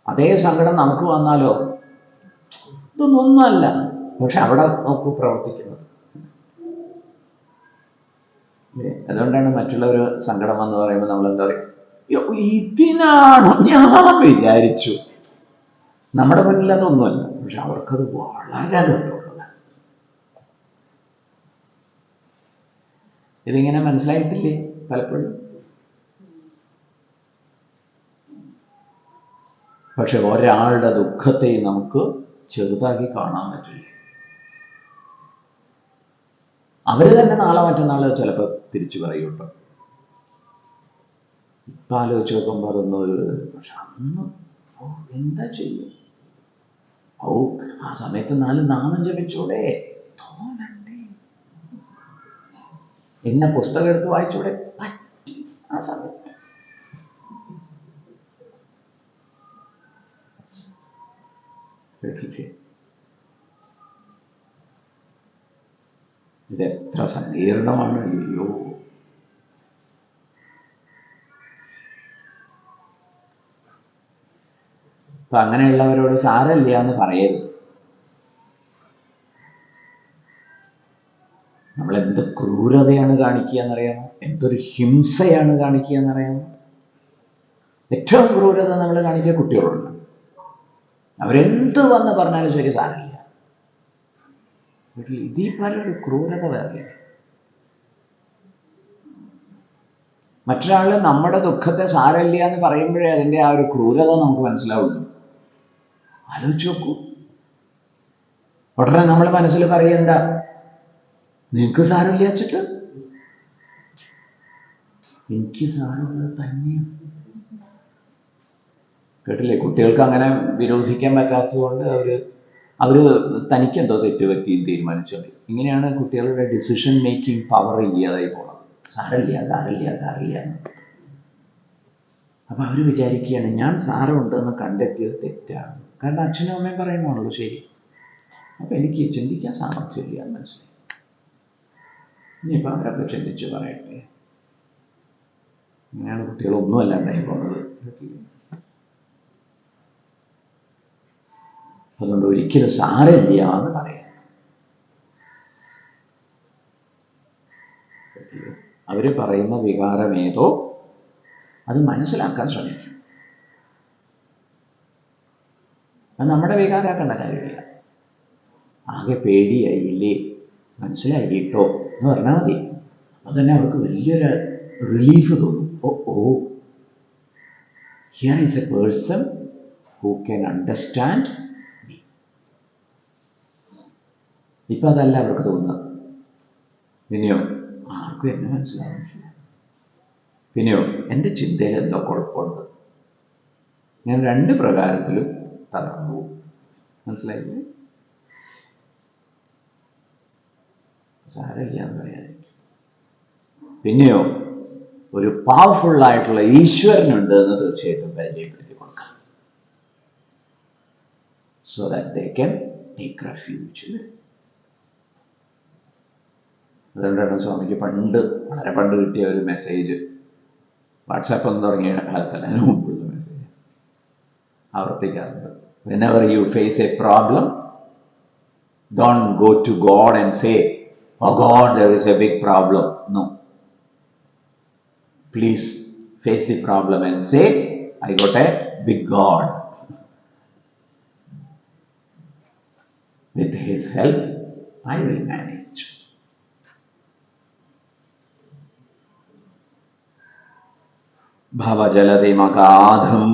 അതേ സങ്കടം നമുക്ക് വന്നാലോ ഇതൊന്നും ഒന്നുമല്ല. പക്ഷെ അവിടെ നോക്കൂ പ്രവർത്തിക്കുന്നത്. അതുകൊണ്ടാണ് മറ്റുള്ളവർ സങ്കടം എന്ന് പറയുമ്പോൾ നമ്മൾ എന്താ പറയുക, ഇതിനാണോ ഞാൻ വിചാരിച്ചു. നമ്മുടെ മുന്നിൽ അതൊന്നുമല്ല, പക്ഷെ അവർക്കത് വളരെ ഗൗരവമുള്ളതാണ്. ഇതിങ്ങനെ മനസ്സിലായിട്ടില്ലേ പലപ്പോഴും? പക്ഷെ ഒരാളുടെ ദുഃഖത്തെയും നമുക്ക് ചെറുതാക്കി കാണാൻ പറ്റില്ല. അവര് തന്നെ നാളെ മറ്റന്നാൾ ചിലപ്പോൾ തിരിച്ചു പറയും കേട്ടോ. ഇപ്പം ആലോചിച്ച് നോക്കുമ്പോൾ അതൊന്നും ഒരു, പക്ഷെ അന്ന് എന്താ ചെയ്യും? ആ സമയത്ത് 4 നാമം ജപിച്ചൂടെ, തോന്നണ്ടേ? എന്നെ പുസ്തകം എടുത്ത് വായിച്ചൂടെ, പറ്റി ആ സമയത്ത്. ഇതെത്ര സങ്കീർണമാണ്. അയ്യോ, അപ്പൊ അങ്ങനെയുള്ളവരോട് സാരമില്ല എന്ന് പറയരുത്. നമ്മൾ എന്ത് ക്രൂരതയാണ് കാണിക്കുക എന്നറിയാമോ? എന്തൊരു ഹിംസയാണ് കാണിക്കുക എന്നറിയാമോ? ഏറ്റവും ക്രൂരത നമ്മൾ കാണിക്കുക കുട്ടികളുണ്ട്. അവരെന്ത് വന്ന് പറഞ്ഞാലും ശരി സാരമില്ല. ഇതിൽ പലൊരു ക്രൂരത വേറെ. മറ്റൊരാൾ നമ്മുടെ ദുഃഖത്തെ സാരമില്ല എന്ന് പറയുമ്പോഴേ അതിൻ്റെ ആ ഒരു ക്രൂരത നമുക്ക് മനസ്സിലാവുള്ളൂ. ആലോചിച്ച് നോക്കൂ. ഉടനെ നമ്മൾ മനസ്സിൽ പറയെന്താ, നിനക്ക് സാരമില്ല വെച്ചിട്ട് എനിക്ക് സാരമുള്ളത് തന്നെയാണ്. കേട്ടില്ലേ? കുട്ടികൾക്ക് അങ്ങനെ വിരോധിക്കാൻ പറ്റാത്തതുകൊണ്ട് അവര് തനിക്കെന്തോ തെറ്റുപറ്റിയും തീരുമാനിച്ചത്. ഇങ്ങനെയാണ് കുട്ടികളുടെ ഡിസിഷൻ മേക്കിംഗ് പവർ ഇല്ലാതായി പോകണം. സാരമില്ല സാരമില്ല സാരമില്ല. അപ്പൊ അവര് വിചാരിക്കുകയാണ് ഞാൻ സാരമുണ്ടെന്ന് കണ്ടെത്തിയത് തെറ്റാണ്. കാരണം അച്ഛനും അമ്മയും പറയുന്നതാണല്ലോ ശരി. അപ്പൊ എനിക്ക് ചിന്തിക്കാൻ സാമർഥ്യമില്ല എന്ന് മനസ്സിലായി. ഇനിയിപ്പോൾ അവരൊക്കെ ചിന്തിച്ച് പറയട്ടെ. ഇങ്ങനെയാണ് കുട്ടികളൊന്നും അല്ലാണ്ടായി പോകുന്നത്. അതുകൊണ്ട് ഒരിക്കലും സാരമില്ല എന്ന് പറയാം. അവർ പറയുന്ന വികാരം ഏതോ അത് മനസ്സിലാക്കാൻ ശ്രമിക്കും. അത് നമ്മുടെ വികാരമാക്കേണ്ട കാര്യമില്ല. ആകെ പേടിയായില്ലേ, മനസ്സിലായി കേട്ടോ എന്ന് പറഞ്ഞാൽ മതി. അത് തന്നെ അവർക്ക് വലിയൊരു റിലീഫ് തോന്നും. Oh here is a person who can understand me. ഇപ്പം അതല്ല അവർക്ക് തോന്നുക. പിന്നെയോ ആർക്കും എന്നെ മനസ്സിലാവുന്നില്ല. പിന്നെയോ എൻ്റെ ചിന്തയിൽ എന്തോ കുഴപ്പമുണ്ട്. ഞാൻ 2 പ്രകാരത്തിലും തകർന്നു. മനസ്സിലായില്ലേ? സാരമില്ല എന്ന് പറയാതിരിക്കും. പിന്നെയോ ഒരു പവർഫുള്ളായിട്ടുള്ള ഈശ്വരനുണ്ട് എന്ന് തീർച്ചയായിട്ടും പരിചയപ്പെടുത്തി കൊടുക്കാം. So that they can take refuge. അതുകൊണ്ടാണ് സ്വാമിക്ക് വളരെ പണ്ട് കിട്ടിയ ഒരു മെസ്സേജ്, വാട്സാപ്പ് ഒന്ന് തുടങ്ങിയ കാലത്തല്ല, അതിന് മുമ്പുള്ള message ആവർത്തിക്കാറുണ്ട്. Whenever you face a problem, don't go to God and say, oh God, there is a big problem. No. Please face the problem and say, I got a big God. With His help, I will manage. ഭവജലതിമഗാധം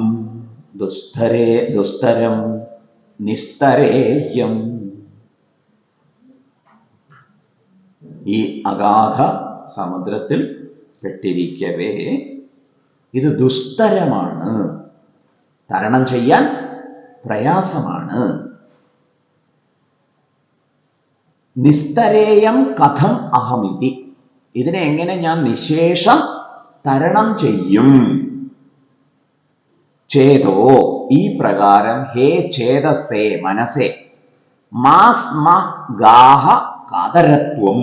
ദുസ്തരം നിസ്തരേയം. ഈ അഗാധ സമുദ്രത്തിൽ പെട്ടിരിക്കവേ ഇത് ദുസ്തരമാണ്, തരണം ചെയ്യാൻ പ്രയാസമാണ്. നിസ്തരേയം കഥം അഹമിതി, ഇതിനെ എങ്ങനെ ഞാൻ നിശേഷം തരണം ചെയ്യും. ചേതോ, ഈ പ്രകാരം, ഹേ ചേതസേ, മനസ്സേ, മാസ്മ ഗാഹ കാതരത്വം,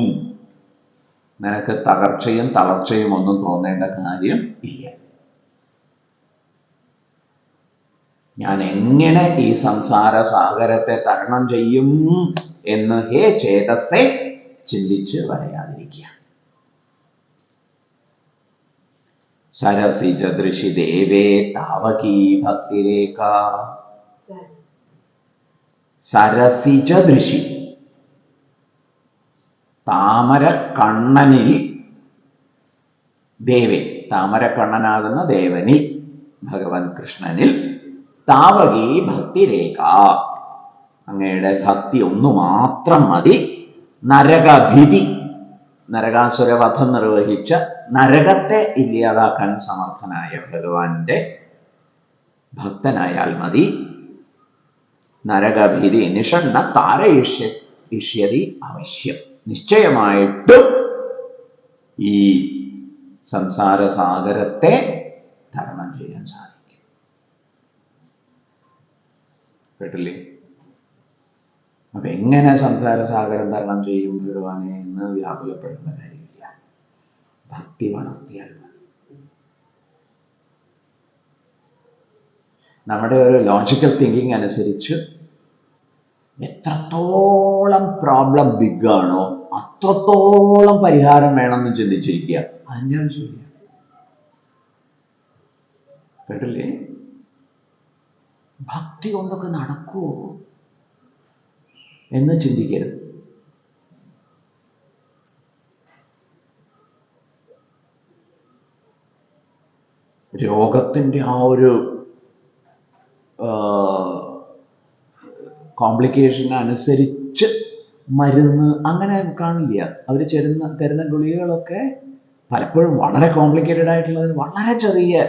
നിനക്ക് തകർച്ചയും തളർച്ചയും ഒന്നും തോന്നേണ്ട കാര്യം ഇല്ല. ഞാൻ എങ്ങനെ ഈ സംസാര സാഗരത്തെ തരണം ചെയ്യും എന്ന് ഹേ ചേതസേ ചിന്തിച്ച് വരയാതിരിക്കുക. സരസിജ ദൃശി ദേവേ താവകീ ഭക്തിരേഖ. സരസിജ ദൃശി, താമരക്കണ്ണനിൽ, ദേവേ, താമരക്കണ്ണനാകുന്ന ദേവനിൽ, ഭഗവാൻ കൃഷ്ണനിൽ, താവകീ ഭക്തിരേഖ, അങ്ങയുടെ ഭക്തി ഒന്നു മാത്രം മതി. നരകഭിതി, നരകാസുരവധം നിർവഹിച്ച നരകത്തെ ഇല്ലാതാക്കാൻ സമർത്ഥനായ ഭഗവാന്റെ ഭക്തനായാൽ മതി. നരകഭിതി നിഷണ്ണ താരയിഷ്യതി അവശ്യം, നിശ്ചയമായിട്ടും ഈ സംസാര സാഗരത്തെ തരണം ചെയ്യാൻ സാധിക്കും. കേട്ടില്ലേ? അപ്പൊ എങ്ങനെ സംസാര സാഗരം തരണം ചെയ്യും ഭഗവാനെ എന്ന് വ്യാകുലപ്പെടുന്ന കാര്യമില്ല. ഭക്തി വളർത്തിയാൽ മതി. നമ്മുടെ ഒരു ലോജിക്കൽ തിങ്കിങ് അനുസരിച്ച് എത്രത്തോളം പ്രോബ്ലം ബിഗ് ആണോ അത്രത്തോളം പരിഹാരം വേണമെന്ന് ചിന്തിച്ചിരിക്കുക. അതിൻ്റെ ആവശ്യമില്ല. കേട്ടില്ലേ? ഭക്തി കൊണ്ടൊക്കെ നടക്കുമോ എന്ന് ചിന്തിക്കരുത്. രോഗത്തിൻ്റെ ആ ഒരു കോംപ്ലിക്കേഷൻ അനുസരിച്ച് മരുന്ന് അങ്ങനെ കാണില്ല. അവർ തരുന്ന ഗുളികകളൊക്കെ പലപ്പോഴും വളരെ കോംപ്ലിക്കേറ്റഡ് ആയിട്ടുള്ളതിന് വളരെ ചെറിയ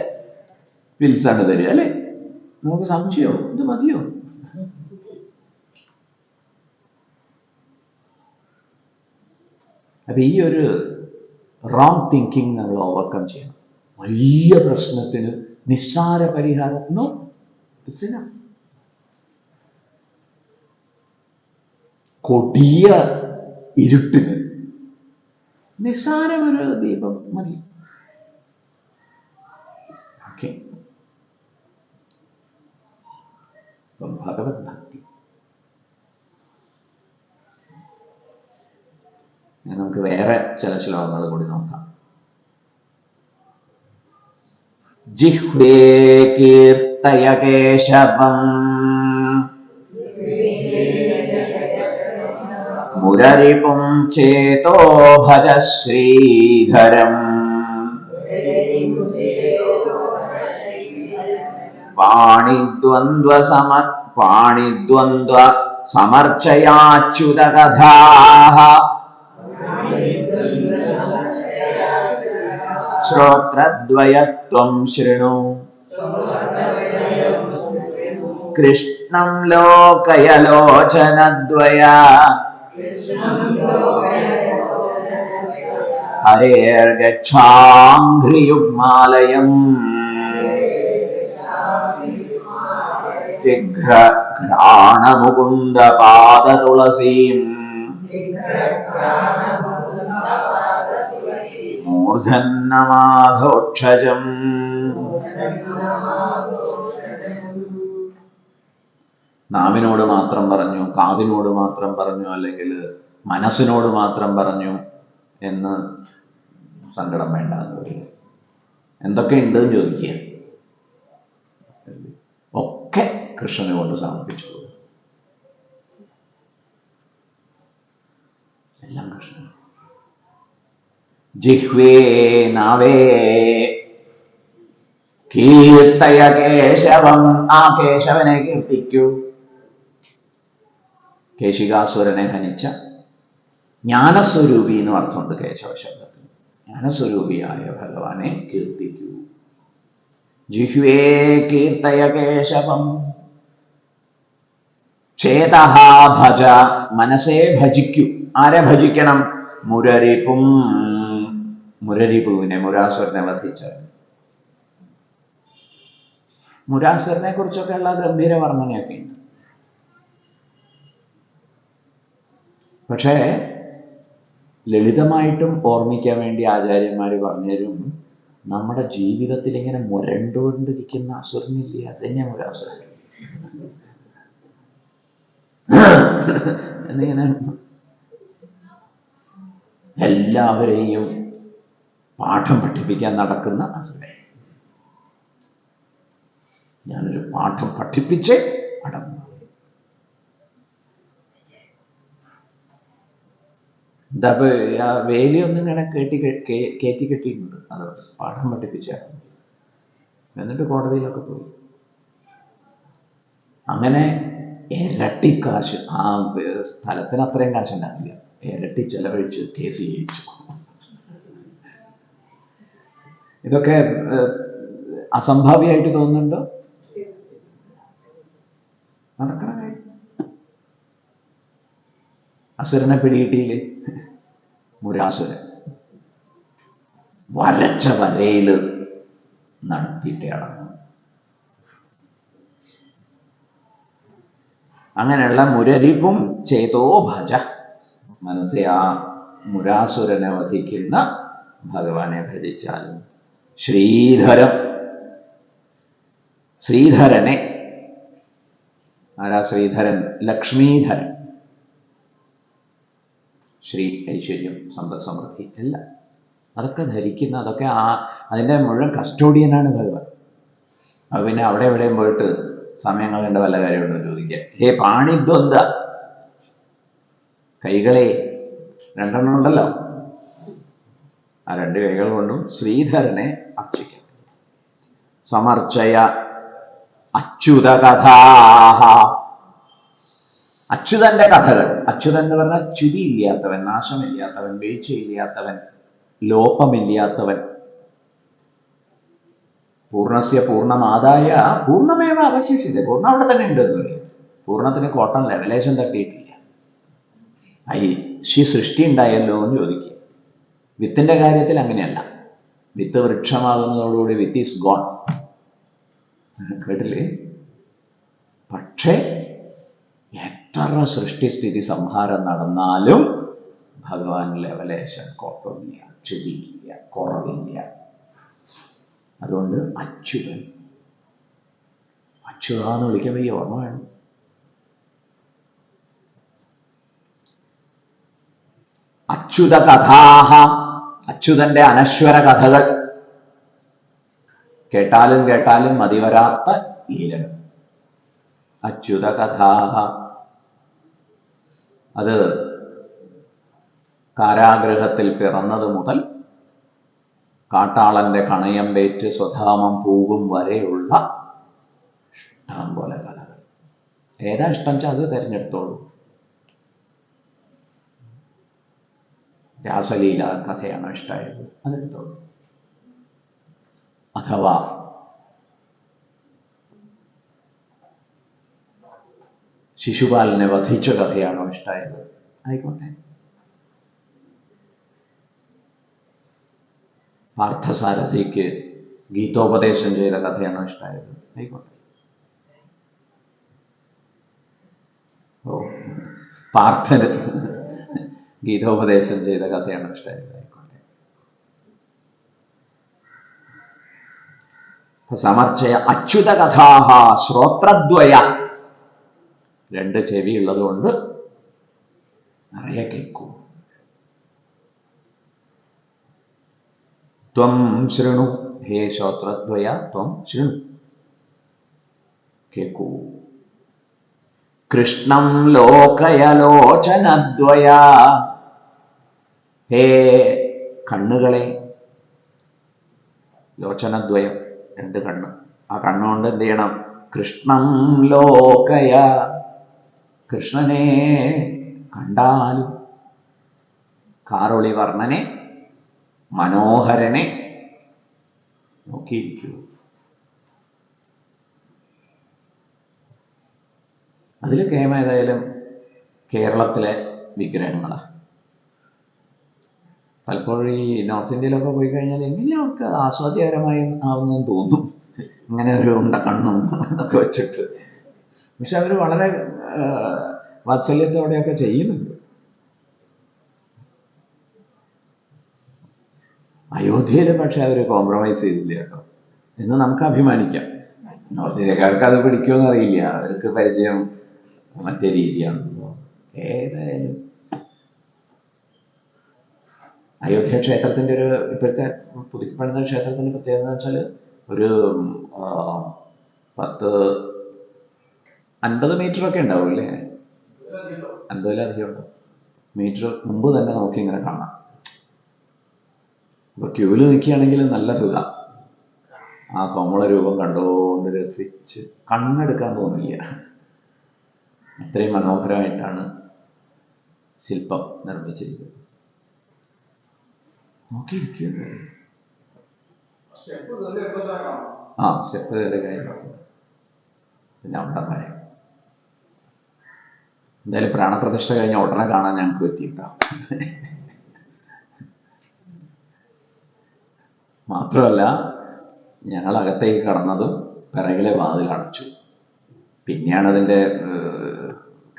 പിൽസാണ് തരിക, അല്ലേ? നമുക്ക് സംശയമോ, ഇത് മതിയോ? അപ്പൊ ഈ ഒരു റോങ് തിങ്കിങ് നമ്മൾ ഓവർകം ചെയ്യണം. വലിയ പ്രശ്നത്തിന് നിസ്സാര പരിഹാരം, നോ, ഇറ്റ്സ് ഇനഫ്. കൊടിയ ഇരുട്ടിന് നിസ്സാരമൊരു ദീപം മതി. ഓക്കെ. ഭഗവത് ഭക്തി നമുക്ക് വേറെ ചില ശ്ലോകങ്ങൾ കൂടി നോക്കാം. ജിഹ്വേ കീർത്തയ കേശവം മുരരിപും ചേതോ ഭജ ശ്രീധരം പാണിദ്വന്ദ്വ സമർച്ചയാച്യുത കഥാഃ ശ്രോത്രദ്വയത്വം ശൃണു കൃഷ്ണം ലോകയലോചനദ്വയ ഹരേർഗച്ഛാംഘ്രിയുഗ്മാലയം ഘ്രാണമുകുന്ദ പാദതുളസീം മൂർധന്നമാധോക്ഷജം. നാവിനോട് മാത്രം പറഞ്ഞു, കാതിനോട് മാത്രം പറഞ്ഞു, അല്ലെങ്കിൽ മനസ്സിനോട് മാത്രം പറഞ്ഞു എന്ന് സങ്കടം വേണ്ട. എന്തൊക്കെ ഉണ്ട് എന്ന് ചോദിക്കുക. ഒക്കെ കൃഷ്ണനെ കൊണ്ട് സമർപ്പിച്ചു. എല്ലാം കൃഷ്ണൻ. ജിഹ്വേ നാവേ കീർത്തയ കേശവം, ആ കേശവനെ കീർത്തിക്കൂ. കേശികാസുരനെ ഹനിച്ച ജ്ഞാനസ്വരൂപി എന്ന് അർത്ഥമുണ്ട് കേശവ ശബ്ദത്തിന്. ജ്ഞാനസ്വരൂപിയായ ഭഗവാനെ കീർത്തിക്കൂ. ജിഹ്വേ കീർത്തയ കേശവം ചേതഃ ഭജ, മനസ്സേ ഭജിക്കൂ. ആരെ ഭജിക്കണം? മുരരിപും, മുരരിപുവിനെ, മുരാസുരനെ വധിച്ച മുരാസുരനെ കുറിച്ചൊക്കെയുള്ള ഗംഭീര വർണ്ണനയൊക്കെ ഉണ്ട്. പക്ഷേ ലളിതമായിട്ടും ഓർമ്മിക്കാൻ വേണ്ടി ആചാര്യന്മാർ പറഞ്ഞുതരും, നമ്മുടെ ജീവിതത്തിൽ ഇങ്ങനെ മുരണ്ടുകൊണ്ടിരിക്കുന്ന അസുരനില്ലേ, അത് തന്നെയാണ് മുരാസുരൻ എന്നിങ്ങനെ എല്ലാവരെയും പാഠം പഠിപ്പിക്കാൻ നടക്കുന്ന അസുരൻ. ഞാനൊരു പാഠം പഠിപ്പിച്ച് അടങ്ങും. എന്താ ആ വേലിയൊന്നും ഇങ്ങനെ കയറ്റി കെട്ടിയിട്ടുണ്ട്. അത് പാഠം പഠിപ്പിച്ചാണ്. എന്നിട്ട് കോടതിയിലൊക്കെ പോയി. അങ്ങനെ ഇരട്ടി കാശ്, ആ സ്ഥലത്തിന് അത്രയും കാശുണ്ടാവില്ല, ഇരട്ടി ചെലവഴിച്ച് കേസ് ജയിച്ചു. ഇതൊക്കെ അസംഭാവ്യമായിട്ട് തോന്നുന്നുണ്ടോ? നടക്കണ കാര്യം. അസുരനെ പിടികിട്ടിയില്ലേ? മുരാസുരൻ വരച്ച വരയിൽ നടത്തിയിട്ടേ അടങ്ങും. അങ്ങനെയുള്ള മുരരിപും ചേതോ ഭജ, മനസ്സെ ആ മുരാസുരനെ വധിക്കുന്ന ഭഗവാനെ ഭജിച്ചാലും. ശ്രീധരം, ശ്രീധരനെ, ആരാ ശ്രീധരൻ? ലക്ഷ്മീധരൻ. ശ്രീ, ഐശ്വര്യം, സമ്പദ് സമൃദ്ധി എല്ലാം അതൊക്കെ ധരിക്കുന്ന, അതൊക്കെ അതിൻ്റെ മുഴുവൻ കസ്റ്റോഡിയനാണ് ഭഗവാൻ. അത് പിന്നെ അവിടെ എവിടെയും പോയിട്ട് സമയം കളയേണ്ട വല്ല കാര്യമുണ്ടോ ചോദിക്കുക. ഹേ പാണിദ്വന്ദ, കൈകളെ രണ്ടെണ്ണം ഉണ്ടല്ലോ, ആ രണ്ട് കൈകൾ കൊണ്ടും ശ്രീധരനെ അർച്ചിക്കാം. സമർച്ചയ അച്യുത കഥാഹ, അച്യുതന്റെ കഥകൾ. അച്യുതൻ എന്ന് പറഞ്ഞാൽ ച്യുതിയില്ലാത്തവൻ, നാശമില്ലാത്തവൻ, വീഴ്ചയില്ലാത്തവൻ, ലോപമില്ലാത്തവൻ. പൂർണ്ണസ്യ പൂർണ്ണമാതായ പൂർണ്ണമേവ അവശേഷിച്ചത്, പൂർണ്ണം അവിടെ തന്നെ ഉണ്ട് എന്ന് പറയും. പൂർണ്ണത്തിന് കോട്ടം ലെവലേശം തട്ടിയിട്ടില്ല. സൃഷ്ടി ഉണ്ടായല്ലോ എന്ന് ചോദിക്കുക. വിത്തിന്റെ കാര്യത്തിൽ അങ്ങനെയല്ല. വിത്ത് വൃക്ഷമാകുന്നതോടുകൂടി വിത്ത് ഈസ് ഗോൺ, കേട്ടില്ലേ? പക്ഷേ എത്ര സൃഷ്ടിസ്ഥിതി സംഹാരം നടന്നാലും ഭഗവാൻ ലെവലേശം കോട്ടമില്ല, ച്യുതിയില്ല, കുറവില്ല. അതുകൊണ്ട് അച്യുതൻ, അച്യുതാന്ന് വിളിക്കുമ്പോൾ ഈ ഓർമ്മ വേണം. അച്യുത കഥാഹ, അച്യുതന്റെ അനശ്വര കഥകൾ. കേട്ടാലും കേട്ടാലും മതിവരാത്ത ലീലകൾ. അച്യുത കഥാഹ. അത് കാരാഗൃഹത്തിൽ പിറന്നത് മുതൽ കാട്ടാളന്റെ കണയമ്പേറ്റ് സ്വധാമം പോകും വരെയുള്ള ഇഷ്ടം പോലെ കഥകൾ. ഏതാ ഇഷ്ടം വെച്ചാൽ അത് തിരഞ്ഞെടുത്തോളൂ. രാസലീല കഥയാണോ ഇഷ്ടമായത്, അതെടുത്തോളൂ. അഥവാ ശിശുപാലനെ വധിച്ച കഥയാണോ ഇഷ്ടമായത്, ആയിക്കോട്ടെ. പാർത്ഥസാരഥിക്ക് ഗീതോപദേശം ചെയ്ത കഥയാണോ ഇഷ്ടമായത്, ആയിക്കോട്ടെ. ഓ, പാർത്ഥന് ഗീതോപദേശം ചെയ്ത കഥയാണോ ഇഷ്ടമായത്, ആയിക്കോട്ടെ. സമർച്ചയ അച്യുത കഥാഹ ശ്രോത്രദ്വയ. രണ്ട് ചെവി ഉള്ളതുകൊണ്ട് നിറയെ കേൾക്കൂ. ത്വം ശൃണു, ഹേ ശ്രോത്രദ്വയ ത്വം ശൃണു, കേൾക്കൂ. കൃഷ്ണം ലോകയലോചനദ്വയ, ഹേ കണ്ണുകളെ. ലോചനദ്വയം, രണ്ട് കണ്ണ്. ആ കണ്ണുകൊണ്ട് എന്ത് ചെയ്യണം? കൃഷ്ണം ലോകയ, കൃഷ്ണനെ കണ്ടാലും. കാറൊളി വർണ്ണനെ, മനോഹരനെ നോക്കിയിരിക്കൂ. അതിൽ ഏതായാലും കേരളത്തിലെ വിഗ്രഹങ്ങളാണ്. പലപ്പോഴും ഈ നോർത്ത് ഇന്ത്യയിലൊക്കെ പോയി കഴിഞ്ഞാൽ എങ്ങനെയൊക്കെ ആസ്വാദ്യകരമായി ആവുന്നെന്ന് തോന്നും, ഇങ്ങനെ ഒരു ഉണ്ട കണ്ണും ഒക്കെ വെച്ചിട്ട്. പക്ഷെ അവർ വളരെ വാത്സല്യത്തോടെയൊക്കെ ചെയ്യുന്നുണ്ട്. അയോധ്യയിൽ പക്ഷെ അവർ കോംപ്രമൈസ് ചെയ്തില്ല കേട്ടോ, എന്ന് നമുക്ക് അഭിമാനിക്കാം. നോർത്ത് ഇന്ത്യക്കാർക്ക് അത് പിടിക്കുമെന്ന് അറിയില്ല, അവർക്ക് പരിചയം മറ്റേ രീതിയാണല്ലോ. ഏതായാലും അയോധ്യ ക്ഷേത്രത്തിൻ്റെ ഒരു ഇപ്പോഴത്തെ പുതുക്കിപ്പണിത ക്ഷേത്രത്തിൻ്റെ പ്രത്യേകത എന്ന് വെച്ചാൽ ഒരു 10-50 മീറ്ററൊക്കെ ഉണ്ടാവും അല്ലേ, 50-ലധികം ഉണ്ടാവും മീറ്റർ മുമ്പ് തന്നെ നോക്കി ഇങ്ങനെ കാണാം. അപ്പൊ ക്യൂവിൽ നിൽക്കുകയാണെങ്കിൽ നല്ല സുഖം, ആ കോമള രൂപം കണ്ടുകൊണ്ട് രസിച്ച് കണ്ണെടുക്കാൻ തോന്നില്ല. അത്രയും മനോഹരമായിട്ടാണ് ശില്പം നിർമ്മിച്ചിരിക്കുന്നത്. നോക്കിയിരിക്കുന്നത് സ്റ്റെപ്പ് കയറി കഴിഞ്ഞാൽ പിന്നെ അവിടെ പറയാം. എന്തായാലും പ്രാണപ്രതിഷ്ഠ കഴിഞ്ഞ ഉടനെ കാണാൻ ഞങ്ങൾക്ക് പറ്റിയിട്ടാ. മാത്രമല്ല ഞങ്ങൾ അകത്തേക്ക് കടന്നതും പിറകിലെ വാതിൽ അടച്ചു. പിന്നെയാണ് അതിൻ്റെ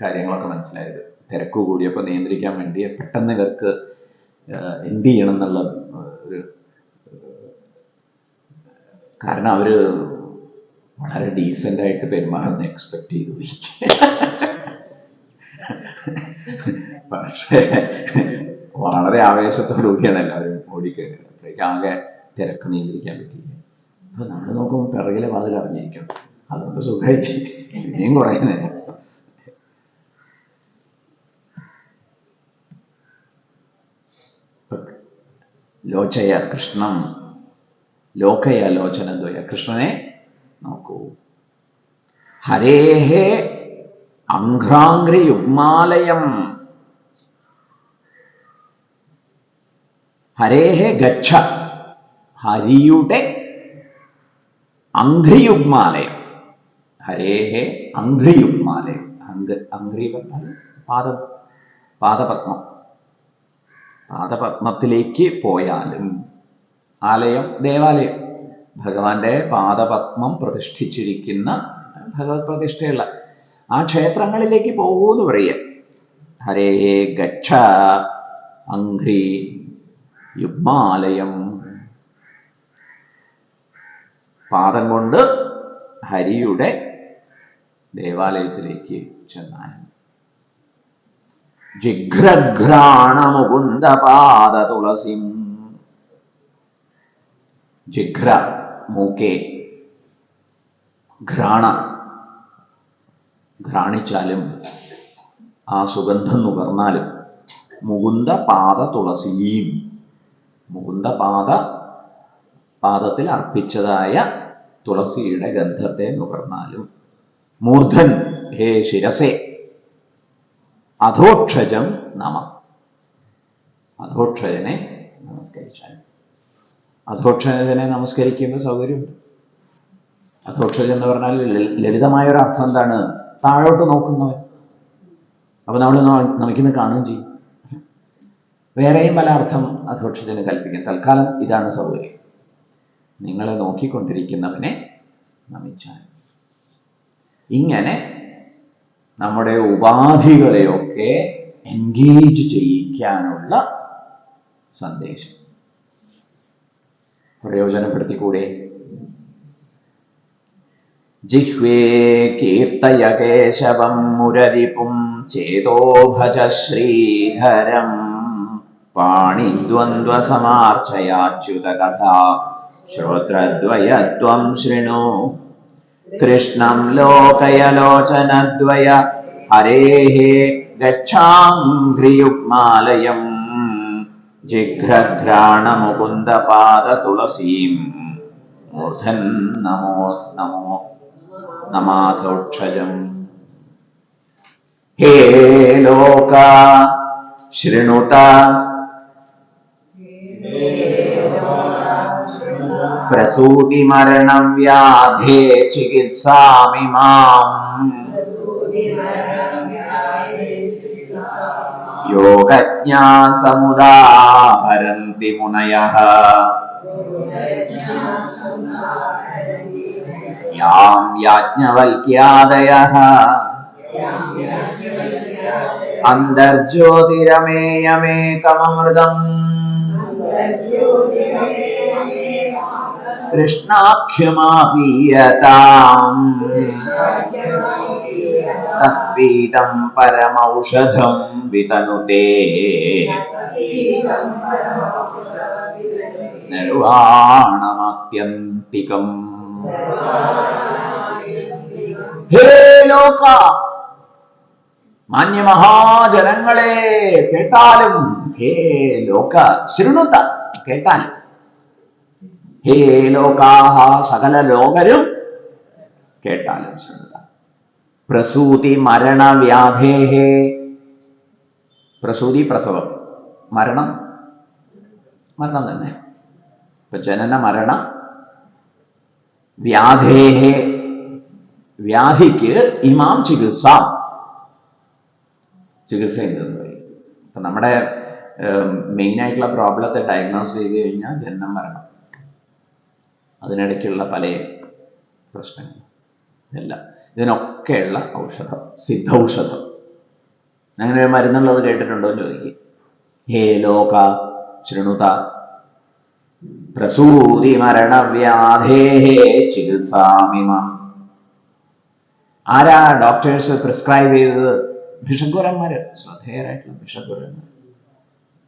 കാര്യങ്ങളൊക്കെ മനസ്സിലായത്. തിരക്ക് കൂടിയപ്പോൾ നിയന്ത്രിക്കാൻ വേണ്ടി പെട്ടെന്ന് ഇവർക്ക് എന്ത് ചെയ്യണം എന്നുള്ള ഒരു കാരണം അവർ വളരെ ഡീസൻ്റായിട്ട് പെരുമാറുന്ന എക്സ്പെക്ട് ചെയ്തു. പക്ഷേ വളരെ ആവേശത്തോടുകൂടിയാണ് എല്ലാവരും ഓടിക്കയറിയത്. അപ്പോഴേക്കും ആകെ തിരക്ക് നിയന്ത്രിക്കാൻ പറ്റിയില്ല. അപ്പൊ നമ്മൾ നോക്കുമ്പോൾ പിറകിലെ വാതിൽ അറിഞ്ഞിരിക്കണം, അതുകൊണ്ട് സുഖമായി ഇനിയും കുറേ നേരം. ലോചയ കൃഷ്ണം, ലോകയ ലോചനദ്വയ, കൃഷ്ണനെ നോക്കൂ. ഹരേഹേ അഘ്രാംഘ്രി യുഗ്മാലയം, ഹരേഹേ ഗച്ഛ, ഹരിയുടെ അഘ്രിയുഗ്മാലയം. ഹരേഹേ അഘ്രിയുഗ്മാലയം, അഘ്രി പറഞ്ഞാൽ പാദപത്മം. പാദപത്മത്തിലേക്ക് പോയാലും, ആലയം ദേവാലയം, ഭഗവാന്റെ പാദപത്മം പ്രതിഷ്ഠിച്ചിരിക്കുന്ന ഭഗവത് പ്രതിഷ്ഠയുള്ള ആ ക്ഷേത്രങ്ങളിലേക്ക് പോകൂന്ന് പറയുക. ഹരേ ഗച്ഛ അഘ്രി യുഗ്മാലയം, പാദം കൊണ്ട് ഹരിയുടെ ദേവാലയത്തിലേക്ക് ചെന്നാൽ. ജിഘ്രഘ്രാണ മുകുന്ദ പാദ തുളസിം, ജിഘ്ര മൂക്കെ ഘ്രാണിച്ചാലും ആ സുഗന്ധം നുകർന്നാലും മുകുന്ദ പാദ തുളസിയും പാദത്തിൽ അർപ്പിച്ചതായ തുളസിയുടെ ഗന്ധത്തെ നുകർന്നാലും മൂർധൻ ഹേ ശിരസേ അധോക്ഷജം നമ അധോക്ഷജനെ നമസ്കരിച്ചാൽ അധോക്ഷജനെ നമസ്കരിക്കുമ്പോൾ സൗകര്യമുണ്ട്. അധോക്ഷജൻ എന്ന് പറഞ്ഞാൽ ലളിതമായൊരർത്ഥം എന്താണ്? താഴോട്ട് നോക്കുന്നവൻ. അപ്പൊ നമ്മൾ നമുക്കിന്ന് കാണുകയും ചെയ്യും. വേറെയും പല അർത്ഥം അധോക്ഷജന് കൽപ്പിക്കും. തൽക്കാലം ഇതാണ് സൗകര്യം. നിങ്ങളെ നോക്കിക്കൊണ്ടിരിക്കുന്നവനെ നമിച്ചാൽ. ഇങ്ങനെ നമ്മുടെ ഉപാധികളെയൊക്കെ എൻഗേജ് ചെയ്യിക്കാനുള്ള സന്ദേശം പ്രയോജനപ്പെടുത്തിക്കൂടെ? ജിഹ്വേ കീർത്തയ കേശവം മുരരിപും ചേതോ ഭജ ശ്രീഹരം പാണിദ്വന്ദ്വസമാർച്ചയാച്യുത കഥാ ശ്രോത്രദ്വയത്വം ശൃണു കൃഷ്ണം ലോകയലോചനദ്വയ ഹരേഃ ഗച്ഛാംഘ്രിയുഗ്മാലയം ജിഘ്രഘ്രാണമുകുന്ദപാദതുളസീം മൂർധൻ നമാധോക്ഷജം. ഹേ ലോക ശൃണുത പ്രസൂതിമരണവ്യാധേ ചികിത്സാമിമാം യോഗജ്ഞാ സമുദാഹരന്തി മുനയഃ യാം യാജ്ഞവൽക്യാദയഃ അന്തർജ്യോതിരമേയമേകമമൃതം കൃഷ്ണാഖ്യമാപീയതാം തത്പീതം പരമൗഷധം വിതനുതേ നിർവാണമാത്യന്തികം. ഹേ ലോക, മാന്യമഹാജനങ്ങളെ കേട്ടാലും. ഹേ ലോക ശൃണുത, കേട്ടാലും. ഹേ ലോകാഹ, സകല ലോകരും കേട്ടാലും ശൃണുത. പ്രസൂതി മരണവ്യാധേഹേ, പ്രസൂതി പ്രസവം, മരണം തന്നെ. ഇപ്പൊ ജനന മരണ വ്യാധേഹേ, വ്യാധിക്ക് ഇമാം ചികിത്സ എന്തെന്ന് പറയും. ഇപ്പൊ നമ്മുടെ മെയിനായിട്ടുള്ള പ്രോബ്ലത്തെ ഡയഗ്നോസ് ചെയ്ത് കഴിഞ്ഞാൽ ജനനം മരണം, അതിനിടയ്ക്കുള്ള പല പ്രശ്നങ്ങൾ, ഇതെല്ലാം ഇതിനൊക്കെയുള്ള ഔഷധം, സിദ്ധൌഷധം. അങ്ങനെ ഒരു മരുന്നുള്ളത് കേട്ടിട്ടുണ്ടോ എന്ന് ചോദിക്കും. ഹേ ലോക ശൃണുത പ്രസൂതി മരണവ്യാധേ ചികിത്സാമിമാം. ആരാ ഡോക്ടേഴ്സ് പ്രിസ്ക്രൈബ് ചെയ്തത്? ഭിഷഗ്വരന്മാര്, ശ്രദ്ധേയരായിട്ടുള്ള ഭിഷഗ്വരന്മാർ,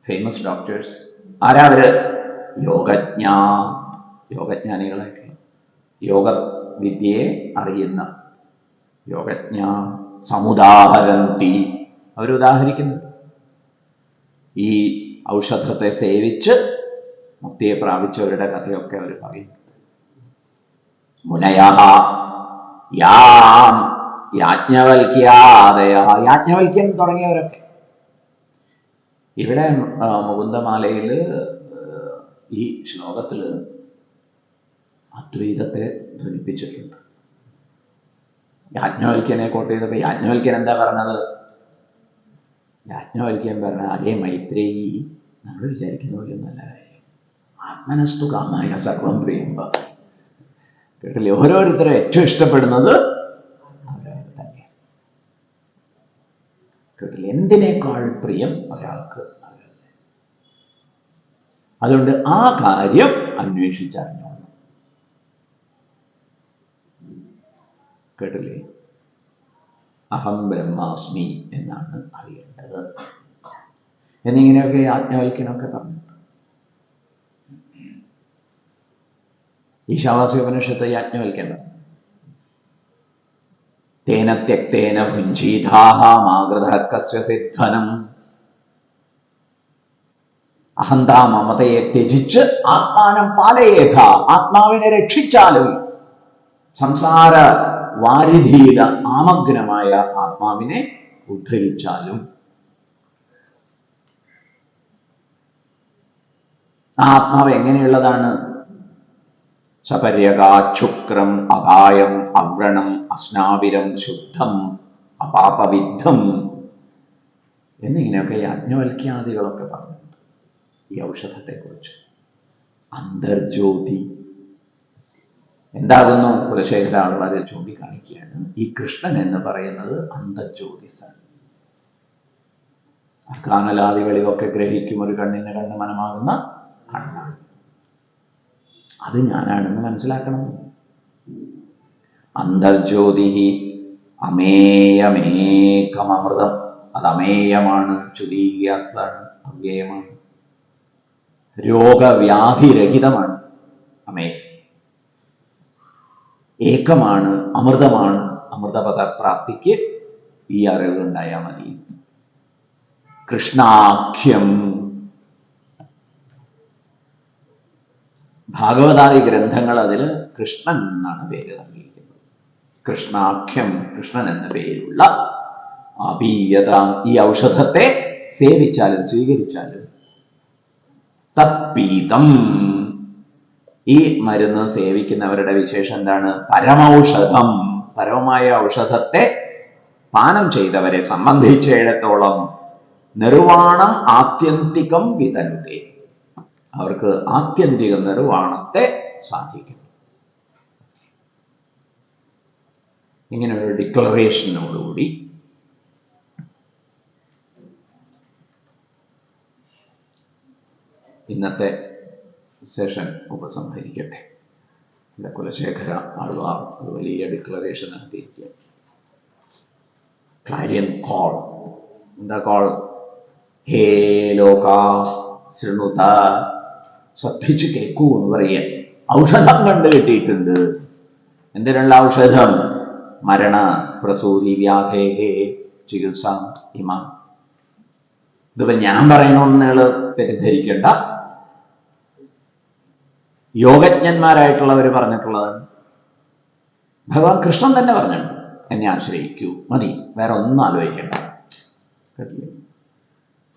ഫേമസ് ഡോക്ടേഴ്സ്. ആരാ അവര്? യോഗജ്ഞാനികളായിട്ടുള്ള, യോഗ വിദ്യയെ അറിയുന്ന യോഗജ്ഞ സമുദാഹരന്തി, അവരുദാഹരിക്കുന്നു. ഈ ഔഷധത്തെ സേവിച്ച് മുക്തിയെ പ്രാപിച്ചവരുടെ കഥയൊക്കെ അവർ പറയുന്നു. മുനയഃ യാം യാജ്ഞവൽക്യാദയ, യാജ്ഞവൽക്യൻ തുടങ്ങിയവരൊക്കെ. ഇവിടെ മുകുന്ദമാലയിൽ ഈ ശ്ലോകത്തിൽ അദ്വൈതത്തെ ധ്വനിപ്പിച്ചിട്ടുണ്ട്. യാജ്ഞവൽക്യനെ കോട്ട് ചെയ്തപ്പോൾ യാജ്ഞവൽക്യൻ എന്താ പറഞ്ഞത്? യാജ്ഞവൽക്യൻ പറഞ്ഞ അതേ മൈത്രേയി, നമ്മൾ വിചാരിക്കുന്ന പോലെ നല്ല കാര്യം. ആത്മനസ്തു കാമായ സർവം പ്രിയം. കേട്ടില്ലേ? ഓരോരുത്തരും ഏറ്റവും ഇഷ്ടപ്പെടുന്നത് അവരവർ തന്നെ. കേട്ടില്ലേ? എന്തിനേക്കാൾ പ്രിയം ഒരാൾക്ക് അവരവർ. അതുകൊണ്ട് ആ കാര്യം അന്വേഷിച്ചറിഞ്ഞോളണം. കേട്ടില്ലേ? അഹം ബ്രഹ്മാസ്മി എന്നാണ് അറിയേണ്ടത് എന്നിങ്ങനെയൊക്കെ യാജ്ഞവൽക്യനൊക്കെ പറഞ്ഞു. ഈശാവാസ്യോപനിഷത്ത് യാജ്ഞവൽക്യൻ തേന ത്യക്തേന ഭുഞ്ജീതാഹ മാഗൃതഃ കസ്യ സിദ്ധനം. അഹന്താ മമതയെ ത്യജിച്ച് ആത്മാനം പാലയേഥ, ആത്മാവിനെ രക്ഷിച്ചാലും സംസാര വാരിധിയിൽ ആമഗ്നമായ ആത്മാവിനെ ഉദ്ധരിച്ചാലും ആ ആത്മാവ് എങ്ങനെയുള്ളതാണ്? സപര്യകാശുക്രം അകായം അവ്രണം അസ്നാവിരം ശുദ്ധം അപാപവിദ്ധം എന്നിങ്ങനെയൊക്കെ യാജ്ഞവൽക്യാദികളൊക്കെ പറഞ്ഞിട്ടുണ്ട് ഈ ഔഷധത്തെക്കുറിച്ച്. അന്തർജ്യോതി എന്താകുന്നു? കുലശേഖര ആൾവാരെ ചൂണ്ടിക്കാണിക്കുകയാണ്. ഈ കൃഷ്ണൻ എന്ന് പറയുന്നത് അന്തർജ്യോതിസാണ്. അർക്കാനലാദികളിലൊക്കെ ഗ്രഹിക്കും ഒരു കണ്ണിന് കണ്ണ് മനമാകുന്ന കണ്ണാണ്. അത് ഞാനാണെന്ന് മനസ്സിലാക്കണം. അന്തർജ്യോതി അമേയമേകമൃതം. അത് അമേയമാണ്, ചുരീയാത്താണ്, അവ്യയമാണ്, രോഗവ്യാധിരഹിതമാണ്. അമേയം ഏകമാണ്, അമൃതമാണ്. അമൃതപദപ്രാപ്തിക്ക് ഈ അറിവുണ്ടായാൽ മതി. കൃഷ്ണാഖ്യം. ഭാഗവതാദി ഗ്രന്ഥങ്ങൾ അതിൽ കൃഷ്ണൻ എന്നാണ് പേര് നൽകിയിരിക്കുന്നത്. കൃഷ്ണാഖ്യം, കൃഷ്ണൻ എന്ന പേരുള്ള അപീയതാം, ഈ ഔഷധത്തെ സേവിച്ചാലും സ്വീകരിച്ചാലും തത്പീതം, ഈ മരുന്ന് സേവിക്കുന്നവരുടെ വിശേഷം എന്താണ്? പരമൌഷധം, പരമമായ ഔഷധത്തെ പാനം ചെയ്തവരെ സംബന്ധിച്ചിടത്തോളം നിർവാണം ആത്യന്തികം വിതനുതേ, അവർക്ക് ആത്യന്തിക നിർവാണത്തെ സാധിക്കും. ഇങ്ങനെ ഒരു ഡിക്ലറേഷനോടുകൂടി ഇന്നത്തെ സെഷൻ ഉപസംഹരിക്കട്ടെ. ഇവിടെ കുലശേഖര ആൾവാർ ഒരു വലിയ ഡിക്ലറേഷൻ നടത്തിയിരിക്കുക. Clarian call. എന്താ കോൾ? ഹേ ലോകാ ശൃണുത, ശ്രദ്ധിച്ചു കേൾക്കൂ എന്ന് പറയുക. ഔഷധം കണ്ടു കിട്ടിയിട്ടുണ്ട്. എന്തിനുള്ള ഔഷധം? മരണ പ്രസൂതി വ്യാധേഹേ ചികിത്സ ഇമ. ഇതിപ്പോ ഞാൻ പറയണമെന്ന് തെറ്റിദ്ധരിക്കേണ്ട. യോഗജ്ഞന്മാരായിട്ടുള്ളവർ പറഞ്ഞിട്ടുള്ളതാണ്. ഭഗവാൻ കൃഷ്ണൻ തന്നെ പറഞ്ഞിട്ടുണ്ട്, എന്നെ ആശ്രയിക്കൂ, മതി, വേറെ ഒന്നും ആലോചിക്കേണ്ട.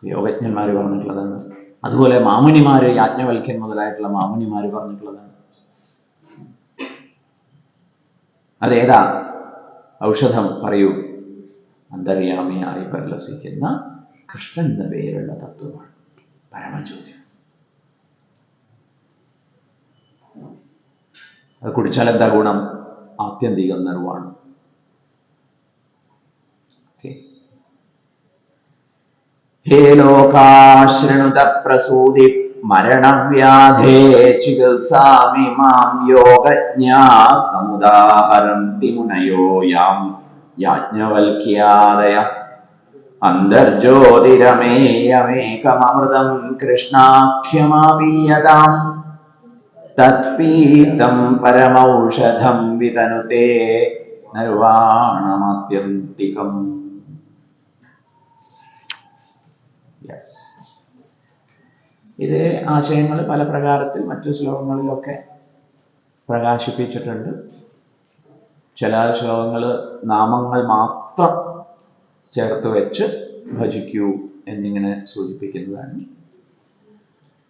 യോഗജ്ഞന്മാർ പറഞ്ഞിട്ടുള്ളതാണ്. അതുപോലെ മാമുനിമാര്, യാജ്ഞവൽക്യൻ മുതലായിട്ടുള്ള മാമുനിമാര് പറഞ്ഞിട്ടുള്ളതാണ്. അതേതാ ഔഷധം? പറയൂ. അന്തര്യാമിയായി പരിലസിക്കുന്ന കൃഷ്ണൻ എന്ന പേരുള്ള തത്വമാണ് പരമജ്യോതിസ്. അത് കുടിച്ചാൽ എന്താ ഗുണം? ആത്യന്തിക നിർവാണം. ഹേ ലോകാശ്രണുത പ്രസൂതി മരണവ്യാധേ ചികിത്സാമി മാം യോഗജ്ഞാ സമുദാഹരന്തി മുനയോ യാം യാജ്ഞവൽക്യാദയ. അന്തർജ്യോതിരമേയമേകമൃതം കൃഷ്ണാഖ്യമാപീയതാം തത്പീതം പരമൌഷധം വിതനുതേ നിർവാണമാത്യന്തികം. ഇത് ആശയങ്ങൾ പല പ്രകാരത്തിൽ മറ്റു ശ്ലോകങ്ങളിലൊക്കെ പ്രകാശിപ്പിച്ചിട്ടുണ്ട്. ചില ശ്ലോകങ്ങൾ നാമങ്ങൾ മാത്രം ചേർത്ത് വെച്ച് ഭജിക്കൂ എന്നിങ്ങനെ സൂചിപ്പിക്കുന്നതാണ്.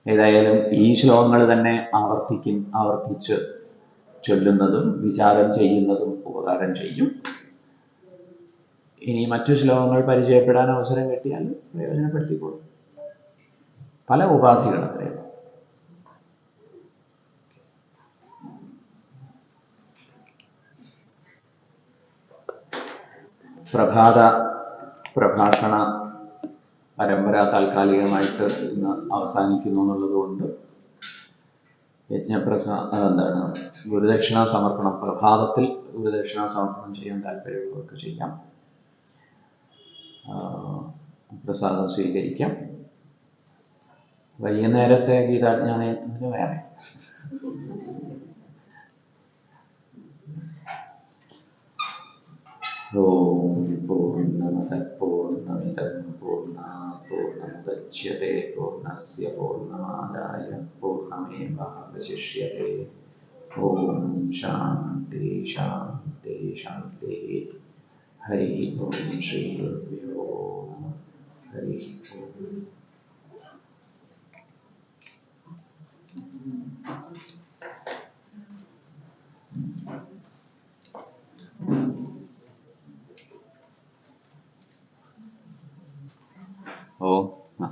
ഏതായാലും ഈ ശ്ലോകങ്ങൾ തന്നെ ആവർത്തിച്ച് ചൊല്ലുന്നതും വിചാരം ചെയ്യുന്നതും ഉപകാരം ചെയ്യും. ഇനി മറ്റു ശ്ലോകങ്ങൾ പരിചയപ്പെടാൻ അവസരം കിട്ടിയാൽ പ്രയോജനപ്പെടുത്തിക്കോളും. പല ഉപാധികൾ അത്രയും. പ്രഭാത പ്രഭാഷണ പരമ്പര താൽക്കാലികമായിട്ട് ഇന്ന് അവസാനിക്കുന്നു എന്നുള്ളതുകൊണ്ട് ഗുരുദക്ഷിണ സമർപ്പണം, പ്രഭാതത്തിൽ ഗുരുദക്ഷിണ സമർപ്പണം ചെയ്യാൻ താല്പര്യമുള്ളവർക്ക് ചെയ്യാം. പ്രസാദം സ്വീകരിക്കാം. വൈകുന്നേരത്തെ ഗീതാജ്ഞാനത്തിന് വേറെ ഓം പൂർണ്ണമദ പൂർണ്ണമിദം പൂർണ്ണാത് പൂർണ്ണമുദച്യത്തെ പൂർണ്ണസ്യ പൂർണ്ണമാദായ പൂർണ്ണമേവാവശിഷ്യത്തെ. ഓം ശാന്തി ശാന്തി ശാന്തി. ഹരി ഓം ശ്രീ ഗുരുഭ്യോ നമഃ. ഹരി ഓം. ഓ ആ.